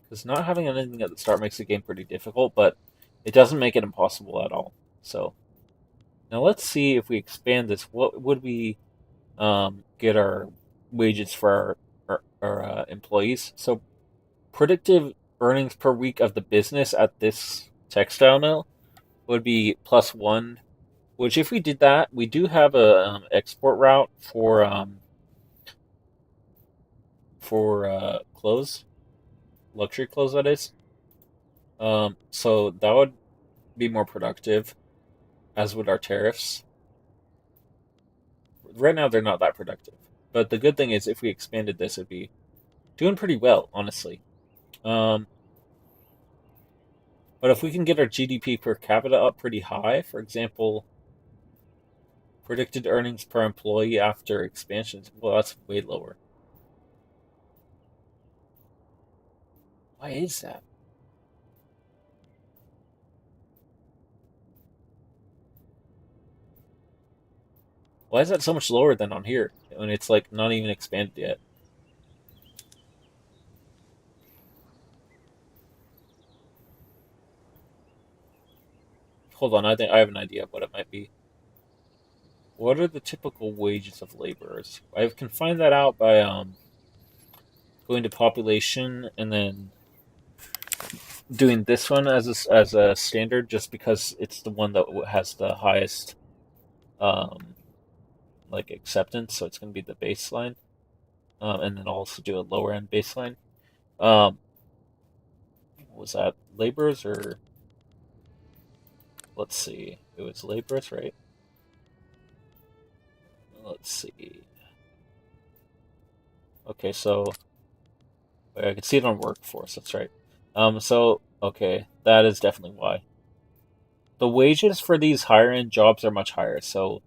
Because not having anything at the start makes the game pretty difficult, but it doesn't make it impossible at all. So, now let's see if we expand this. What would we get our wages for our employees? So predictive earnings per week of the business at this textile mill would be +1. Which, if we did that, we do have a export route for clothes, luxury clothes, that is. So that would be more productive, as would our tariffs. Right now, they're not that productive. But the good thing is, if we expanded this, it'd be doing pretty well, honestly. Um, but if we can get our GDP per capita up pretty high, for example, predicted earnings per employee after expansions, well, that's way lower. Why is that? Why is that so much lower than on here when it's like not even expanded yet? Hold on, I think I have an idea of what it might be. What are the typical wages of laborers? I can find that out by going to population and then doing this one as a standard just because it's the one that has the highest um, like acceptance, so it's going to be the baseline, and then also do a lower end baseline. Um, was that laborers or let's see, it was laborers, right? Let's see. Okay, so I can see it on workforce. That's right. So okay, that is definitely why the wages for these higher end jobs are much higher. So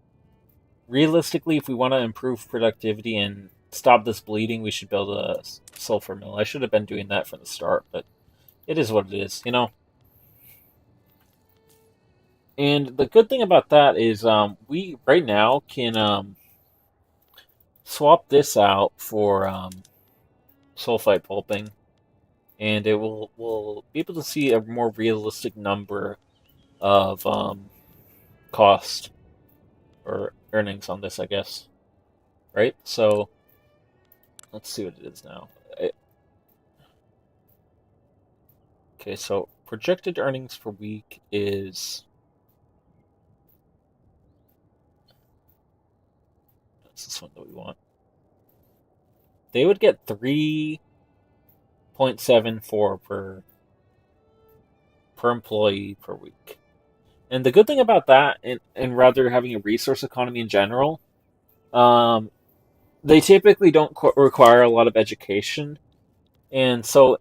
realistically, if we want to improve productivity and stop this bleeding, we should build a sulfur mill. I should have been doing that from the start, but it is what it is, you know. And the good thing about that is, we right now can swap this out for sulfite pulping, and it will be able to see a more realistic number of cost or earnings on this, I guess. Right? So let's see what it is now. Okay, so projected earnings per week is that's this one that we want. They would get 3.74 per employee per week. And the good thing about that, and rather having a resource economy in general, um, they typically don't require a lot of education, and so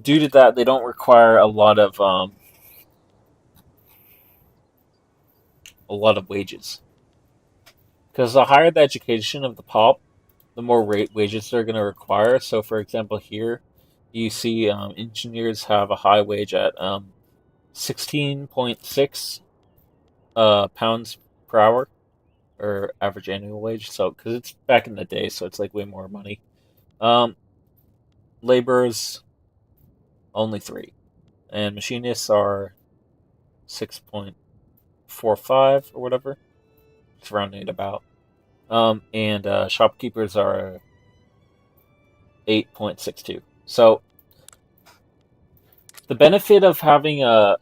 due to that, they don't require a lot of wages. Because the higher the education of the pop, the more wages they're going to require. So, for example, here you see engineers have a high wage at 16.6 pounds per hour, or average annual wage. So, because it's back in the day, so it's like way more money. Um, Laborers only 3, and machinists are 6.45 or whatever. It's rounding it about. And shopkeepers are 8.62. So the benefit of having a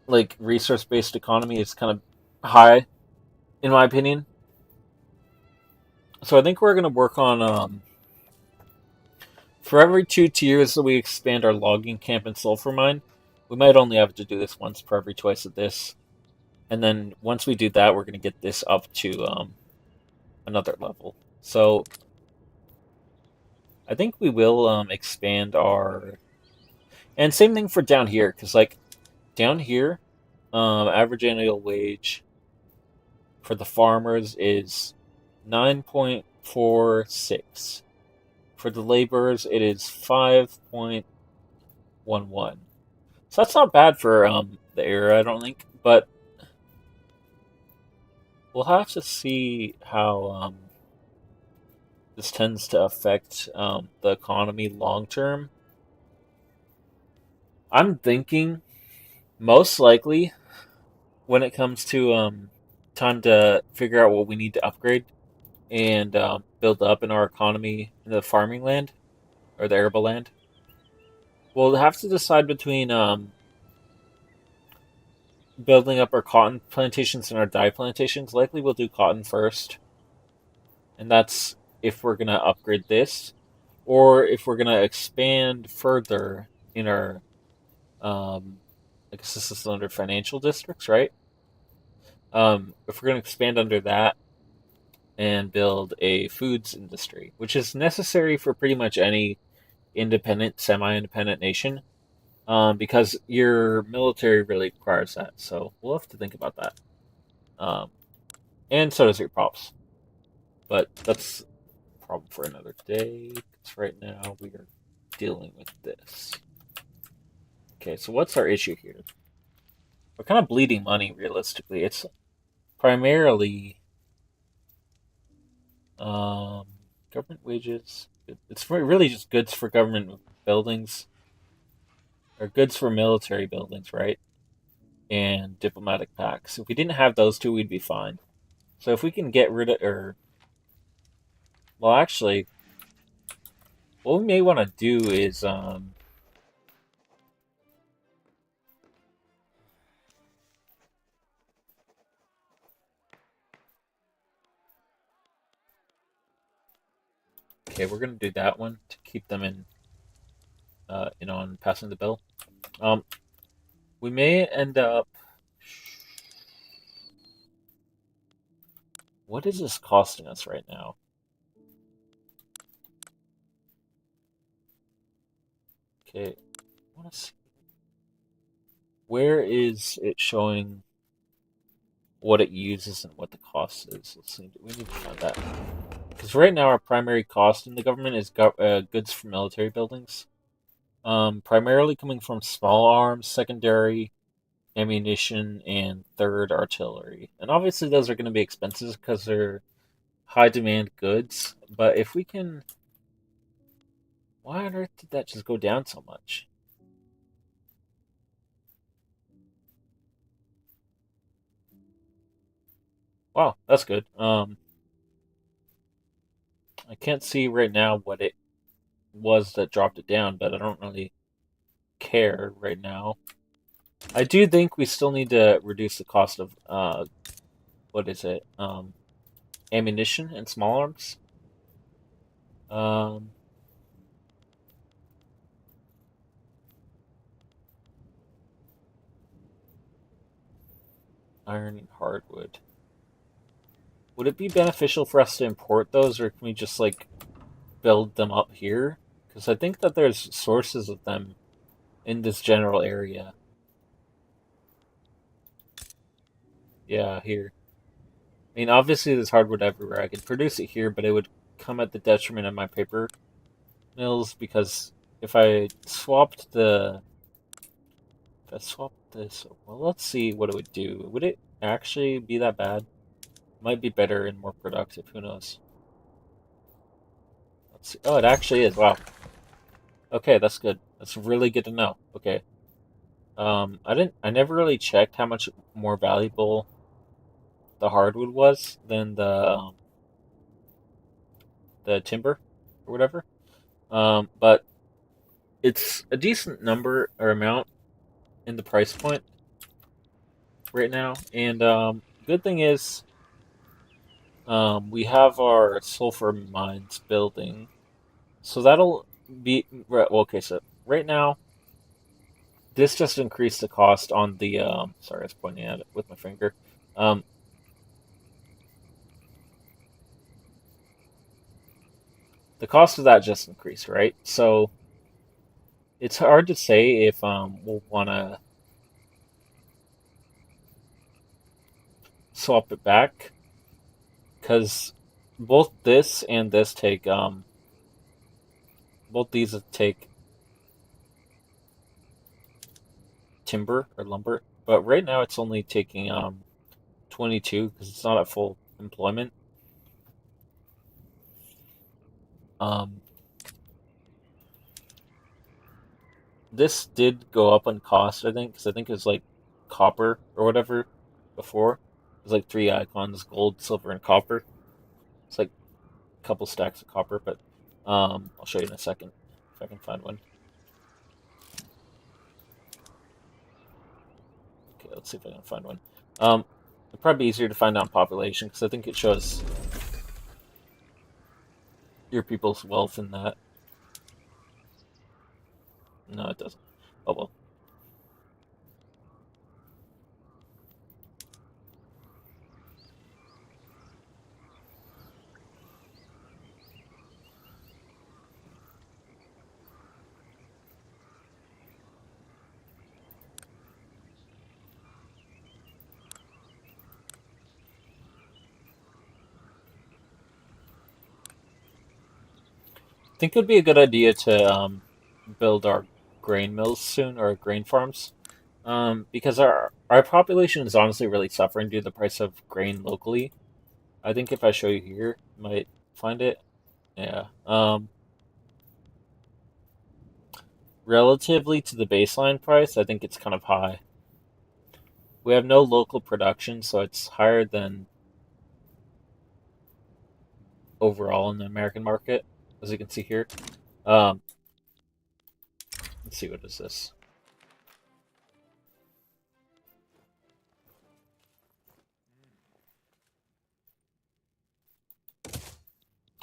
like resource based economy is kind of high, in my opinion. So I think we're gonna work on for every 2 tiers that we expand our logging camp and sulfur mine. We might only have to do this once per every twice of this, and then once we do that, we're gonna get this up to another level. So I think we will expand our and same thing for down here because like down here, average annual wage for the farmers is 9.46. For the laborers, it is 5.11. So that's not bad for the era, I don't think. But we'll have to see how this tends to affect the economy long term. I'm thinking most likely when it comes to time to figure out what we need to upgrade and build up in our economy in the farming land or the arable land. We'll have to decide between building up our cotton plantations and our dye plantations. Likely we'll do cotton first, and that's if we're gonna upgrade this, or if we're gonna expand further in our. I guess this is under financial districts, right? If we're gonna expand under that and build a foods industry, which is necessary for pretty much any independent, semi-independent nation, because your military really requires that. So we'll have to think about that. Um, and so does your props. But that's a problem for another day. Because right now we are dealing with this. Okay, so what's our issue here? We're kind of bleeding money, realistically. It's primarily um, government wages. It's really just goods for government buildings, or goods for military buildings, right? And diplomatic packs. If we didn't have those two, we'd be fine. So if we can get rid of, or well, actually, what we may want to do is Okay, we're gonna do that one to keep them in on passing the bill. Um, we may end up. What is this costing us right now? Okay, I want to see. Where is it showing what it uses and what the cost is? Let's see. We need to find that. Because right now our primary cost in the government is goods for military buildings. Primarily coming from small arms, secondary ammunition, and third artillery. And obviously those are going to be expensive because they're high demand goods. But if we can, why on earth did that just go down so much? Wow, that's good. I can't see right now what it was that dropped it down, but I don't really care right now. I do think we still need to reduce the cost of what is it? Ammunition and small arms. Um, Iron and hardwood. Would it be beneficial for us to import those, or can we just like build them up here? Because I think that there's sources of them in this general area. Yeah, here. I mean, obviously there's hardwood everywhere. I could produce it here, but it would come at the detriment of my paper mills because if I swapped the if I swapped this, well, let's see what it would do. Would it actually be that bad? Might be better and more productive. Who knows? Let's see. Oh, it actually is. Wow. Okay, that's good. That's really good to know. Okay. I never really checked how much more valuable the hardwood was than the timber or whatever. But it's a decent number or amount in the price point right now. And good thing is, we have our sulfur mines building, so that'll be right. Well, okay, so right now this just increased the cost on the. Sorry, I was pointing at it with my finger. Um, the cost of that just increased, right? So it's hard to say if we'll want to swap it back because both this and this take both these take timber or lumber, but right now it's only taking 22 because it's not at full employment. Um, this did go up on cost, I think, because I think it was like copper or whatever before. It was like three icons: gold, silver, and copper. It's like a couple stacks of copper, but I'll show you in a second if I can find one. Okay, let's see if I can find one. It'd probably be easier to find on population because I think it shows your people's wealth in that. No, it doesn't. Oh well. I think it would be a good idea to build our grain mills soon or grain farms. Because our population is honestly really suffering due to the price of grain locally. I think if I show you here, you might find it. Yeah. Relatively to the baseline price, I think it's kind of high. We have no local production, so it's higher than overall in the American market, as you can see here. Um, let's see, what is this?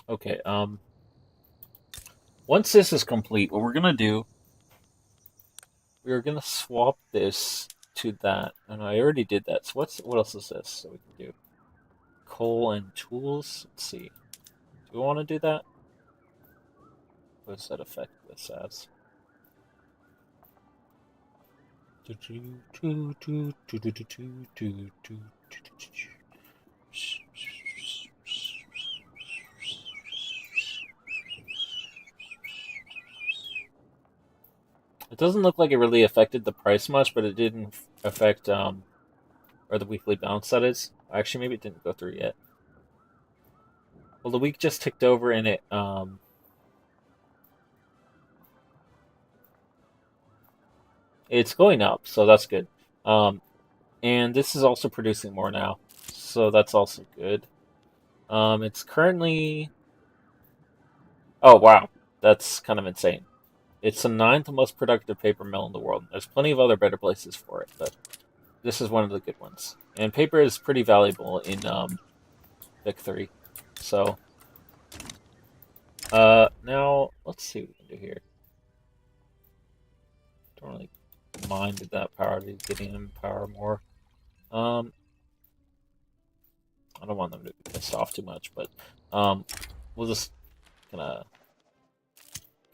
Okay. Once this is complete, what we're gonna do, we're gonna swap this to that, and I already did that. So what else is this? So we can do coal and tools. Let's see. Do we want to do that? What does that affect this as? It doesn't look like it really affected the price much, but it didn't affect or the weekly balance, that is. Actually, maybe it didn't go through yet. Well, the week just ticked over and it's going up, so that's good. And this is also producing more now, so that's also good. It's currently, oh wow, that's kind of insane. It's the ninth most productive paper mill in the world. There's plenty of other better places for it, but this is one of the good ones. And paper is pretty valuable in Vic 3. So, now let's see what we can do here. Don't really mind with that power. He's getting him power more. I don't want them to be pissed off too much, but we'll just gonna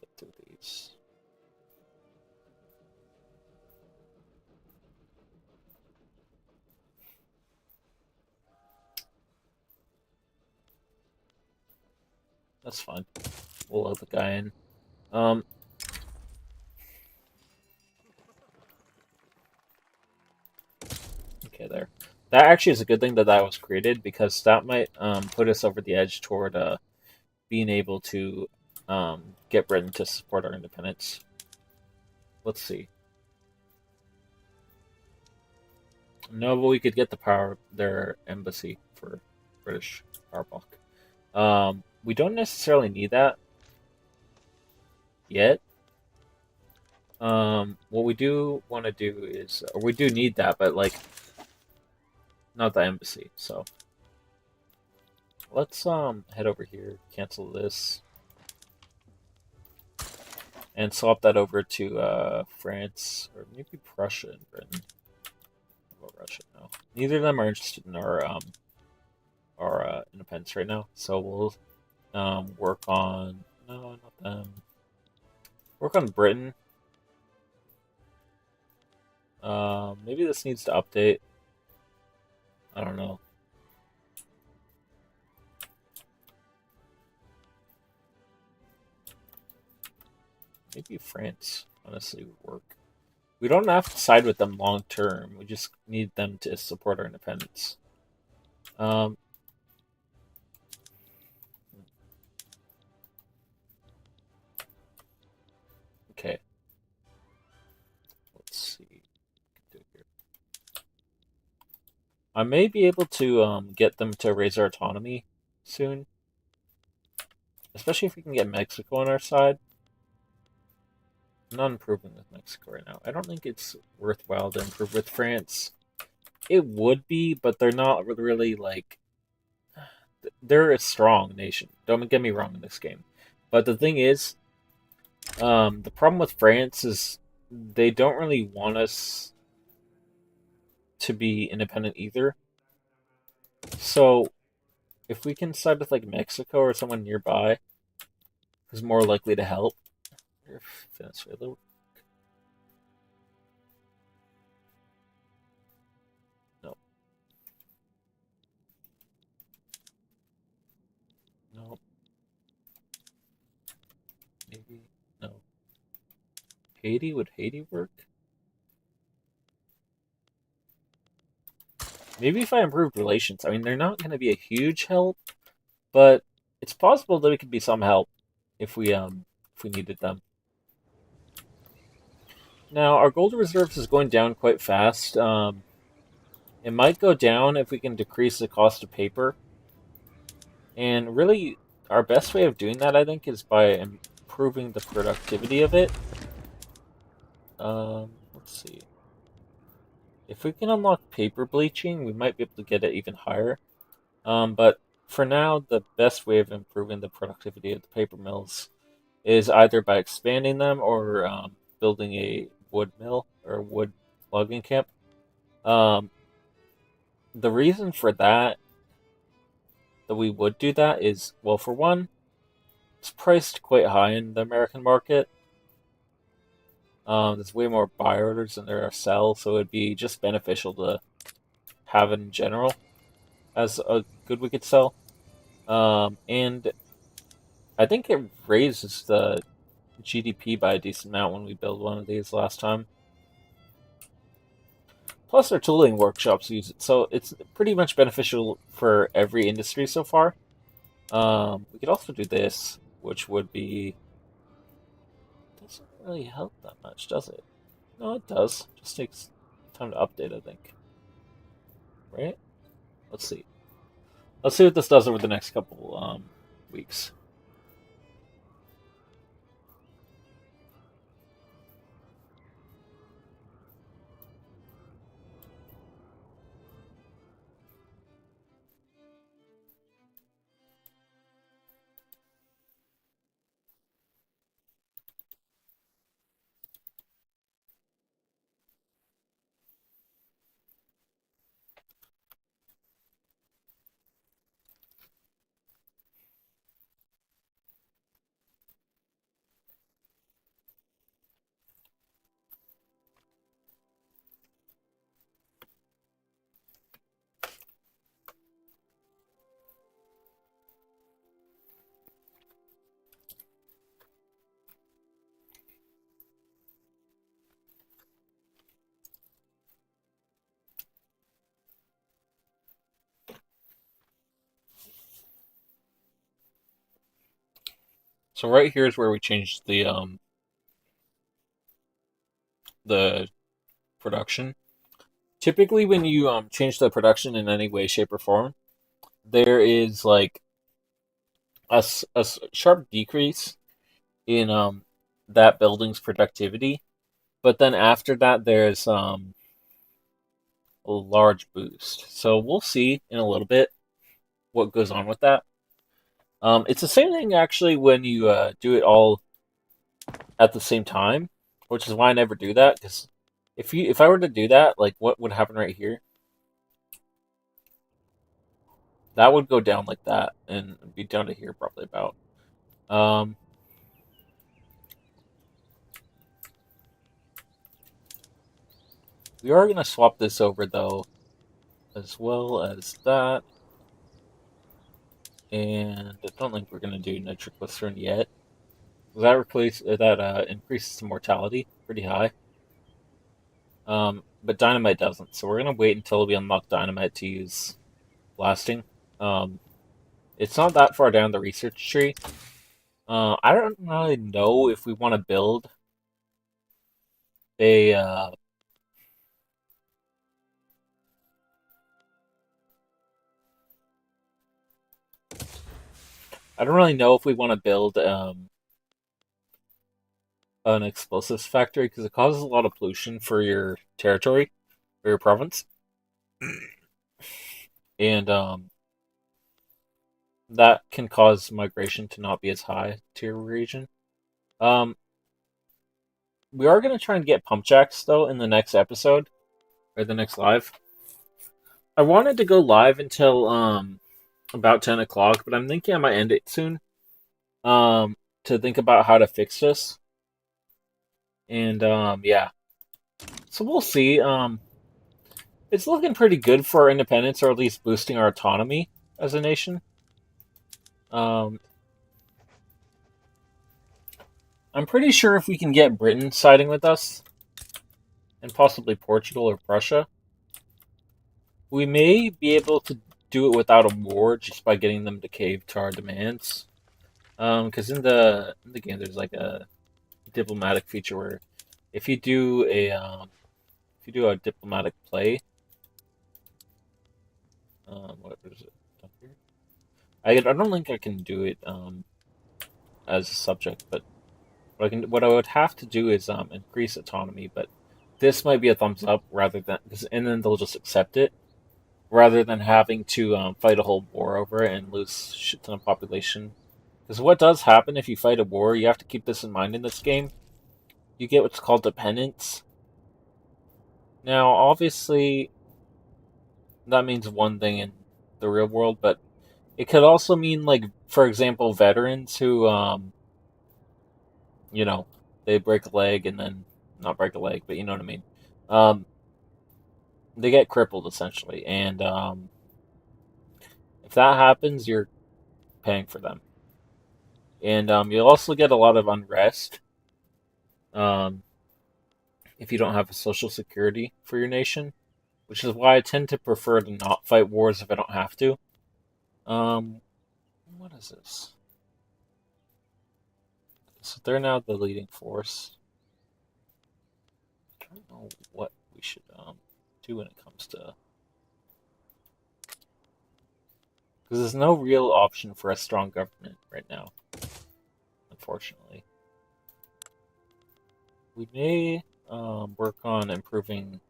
get through these. That's fine. We'll let the guy in. Okay, there. That actually is a good thing that that was created, because that might put us over the edge toward being able to get Britain to support our independence. Let's see. No, but we could get the power their embassy for British power block. We don't necessarily need that yet. What we do want to do is, or we do need that, but like, not the embassy. So let's head over here, cancel this, and swap that over to France or maybe Prussia and Britain. How about Russia? No, neither of them are interested in our independence right now. So we'll work on, no, not them. Work on Britain. Maybe this needs to update. I don't know. Maybe France, honestly, would work. We don't have to side with them long term. We just need them to support our independence. Okay. Let's see. I may be able to get them to raise our autonomy soon. Especially if we can get Mexico on our side. I'm not improving with Mexico right now. I don't think it's worthwhile to improve with France. It would be, but they're not really like... They're a strong nation. Don't get me wrong in this game. But the thing is, the problem with France is they don't really want us to be independent either. So, if we can side with like Mexico or someone nearby who's more likely to help, Venezuela. No. No. Maybe no. Haiti, would Haiti work? Maybe if I improved relations. I mean, they're not going to be a huge help, but it's possible that it could be some help if we needed them. Now, our gold reserves is going down quite fast. It might go down if we can decrease the cost of paper. And really, our best way of doing that, I think, is by improving the productivity of it. Let's see. If we can unlock paper bleaching, we might be able to get it even higher. But for now, the best way of improving the productivity of the paper mills is either by expanding them or building a wood mill or wood logging camp. Um, the reason for that we would do that is, well, for one, it's priced quite high in the American market. There's way more buy orders than there are sell, so it'd be just beneficial to have it in general as a good we could sell. And I think it raises the GDP by a decent amount when we build one of these last time. Plus, our tooling workshops use it, so it's pretty much beneficial for every industry so far. We could also do this, which would be doesn't really help that much, does it? No, it does. Just takes time to update, I think. Right? Let's see. Let's see what this does over the next couple weeks. So right here is where we changed the production. Typically, when you change the production in any way, shape, or form, there is like a sharp decrease in that building's productivity, but then after that, there's a large boost. So we'll see in a little bit what goes on with that. It's the same thing actually when you do it all at the same time, which is why I never do that. Because if I were to do that, like what would happen right here? That would go down like that and be down to here probably about. Um, we are gonna swap this over though, as well as that. And I don't think we're gonna do nitroglycerin yet. That increases the mortality pretty high. But dynamite doesn't, so we're gonna wait until we unlock dynamite to use blasting. Um, it's not that far down the research tree. I don't really know if we want to build a. I don't really know if we want to build an explosives factory because it causes a lot of pollution for your territory or your province, and that can cause migration to not be as high to your region. Um, we are going to try and get pump jacks though in the next episode or the next live. I wanted to go live until about 10 o'clock, but I'm thinking I might end it soon. To think about how to fix this, and yeah. So we'll see. It's looking pretty good for our independence, or at least boosting our autonomy as a nation. Um, I'm pretty sure if we can get Britain siding with us, and possibly Portugal or Prussia, we may be able to do it without a war just by getting them to cave to our demands. Because in the game, there's like a diplomatic feature where if you do a diplomatic play, what is it up here? I don't think I can do it as a subject, but what I would have to do is increase autonomy. But this might be a thumbs up rather than, and then they'll just accept it rather than having to fight a whole war over it and lose shit ton of population Because what does happen if you fight a war, you have to keep this in mind in this game. You get what's called dependence. Now, obviously, that means one thing in the real world, but it could also mean, like, for example, veterans who, you know, they break a leg and then, not break a leg, but you know what I mean. They get crippled, essentially, and if that happens, you're paying for them. And you'll also get a lot of unrest um, if you don't have a social security for your nation, which is why I tend to prefer to not fight wars if I don't have to. Um, what is this? So they're now the leading force. I don't know what we should do when it comes to... Because there's no real option for a strong government right now, unfortunately. We may work on improving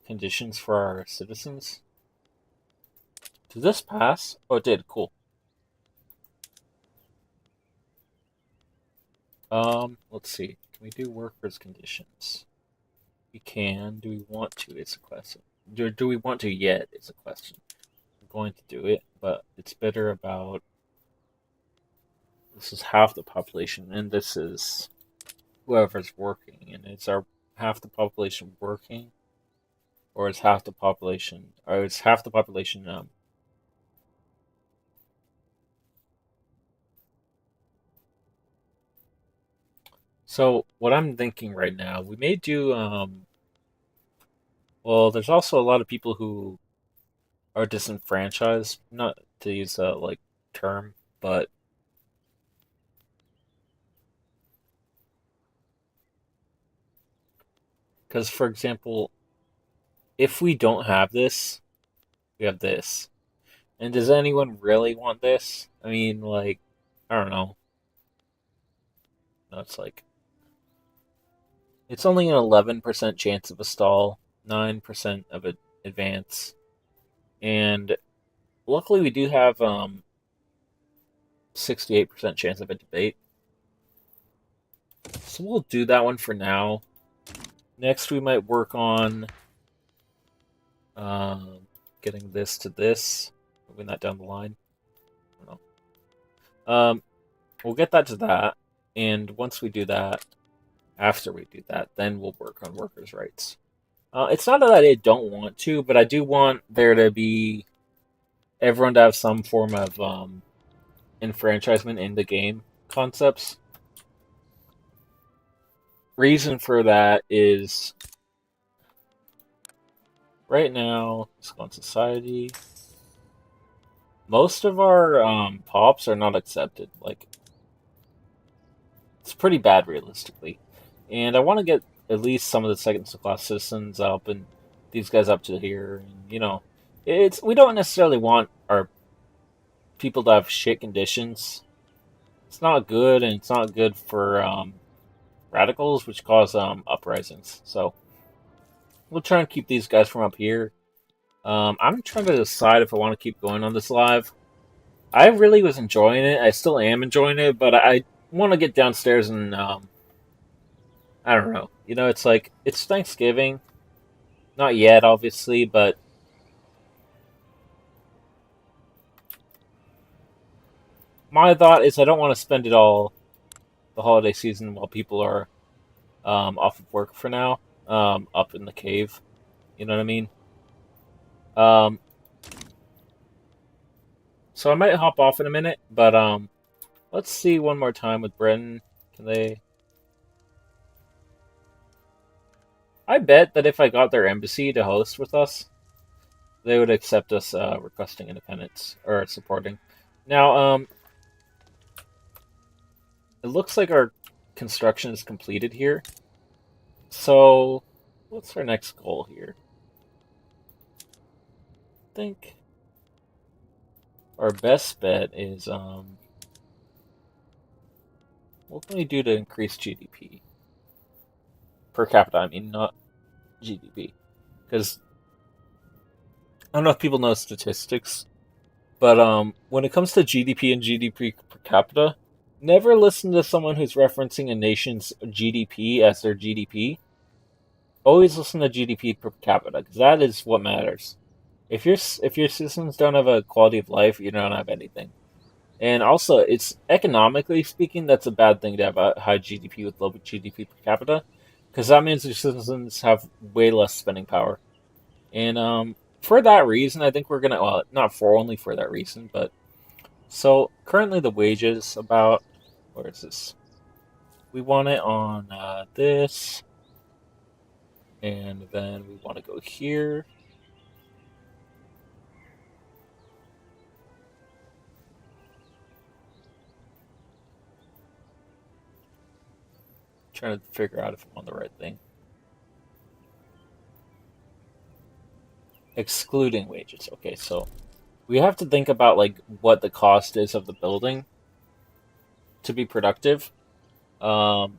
conditions for our citizens. Did this pass? Oh, it did. Cool. Let's see. Can we do workers' conditions? We can. Do we want to? It's a question. Do we want to yet? It's a question. I'm going to do it, but it's better about... This is half the population, and this is whoever's working, and it's our half the population working, or it's half the population, or it's half the population So what I'm thinking right now, we may do well, there's also a lot of people who are disenfranchised, not to use a like term, but because for example, if we don't have this, we have this. And does anyone really want this? I mean, like, I don't know. No, it's like it's only an 11% chance of a stall, 9% of an advance, and luckily we do have 68% chance of a debate. So we'll do that one for now. Next, we might work on getting this to this, moving that down the line. I don't know. We'll get that to that, and once we do that, after we do that, then we'll work on workers' rights. It's not that I don't want to, but I do want there to be everyone to have some form of enfranchisement in the game concepts. Reason for that is right now, let's go on society. Most of our pops are not accepted. Like, it's pretty bad realistically, and I want to get at least some of the second-class citizens up and these guys up to here. And, you know, we don't necessarily want our people to have shit conditions. It's not good, and it's not good for radicals, which cause uprisings. So we'll try and keep these guys from up here. I'm trying to decide if I want to keep going on this live. I really was enjoying it. I still am enjoying it, but I want to get downstairs and I don't know. You know, it's like it's Thanksgiving. Not yet, obviously, but my thought is I don't want to spend it all the holiday season while people are off of work for now, up in the cave. You know what I mean? Um, so I might hop off in a minute, but let's see one more time with Britain. Can they? I bet that if I got their embassy to host with us, they would accept us requesting independence or supporting. Now, it looks like our construction is completed here. So, what's our next goal here? I think our best bet is what can we do to increase GDP per capita? I mean, not GDP, because I don't know if people know statistics, but when it comes to GDP and GDP per capita, never listen to someone who's referencing a nation's GDP as their GDP. Always listen to GDP per capita because that is what matters. If your citizens don't have a quality of life, you don't have anything. And also, it's economically speaking, that's a bad thing to have a high GDP with low GDP per capita, because that means your citizens have way less spending power. And for that reason, I think we're gonna, well, not for only for that reason, but so currently the wages about, where is this? We want it on this, and then we want to go here. Trying to figure out if I'm on the right thing. Excluding wages. Okay, so we have to think about like what the cost is of the building to be productive. Um,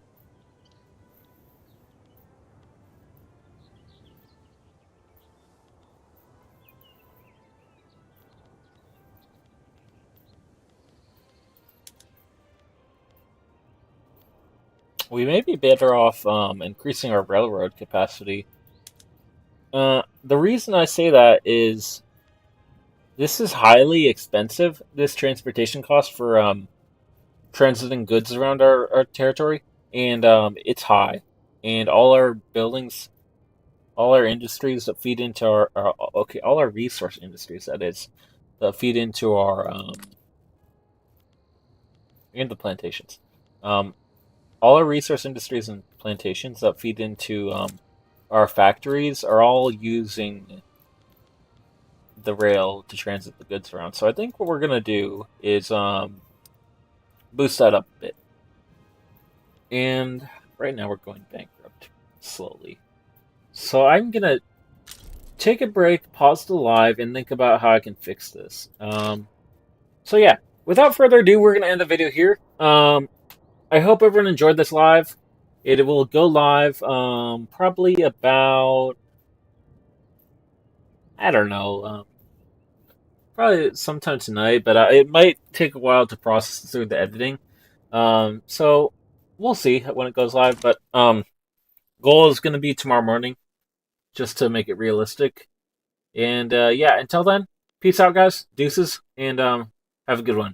we may be better off increasing our railroad capacity. The reason I say that is this is highly expensive. This transportation cost for transiting goods around our territory, and it's high. And all our buildings, all our industries that feed into our okay, all our resource industries that is, that feed into our and the plantations. Um, all our resource industries and plantations that feed into our factories are all using the rail to transit the goods around. So I think what we're gonna do is boost that up a bit. And right now we're going bankrupt slowly. So I'm gonna take a break, pause the live, and think about how I can fix this. So yeah, without further ado, we're gonna end the video here. I hope everyone enjoyed this live. It will go live probably about, I don't know, probably sometime tonight, but it might take a while to process through the editing. So we'll see when it goes live. But goal is going to be tomorrow morning, just to make it realistic. And yeah, until then, peace out, guys. Deuces, and have a good one.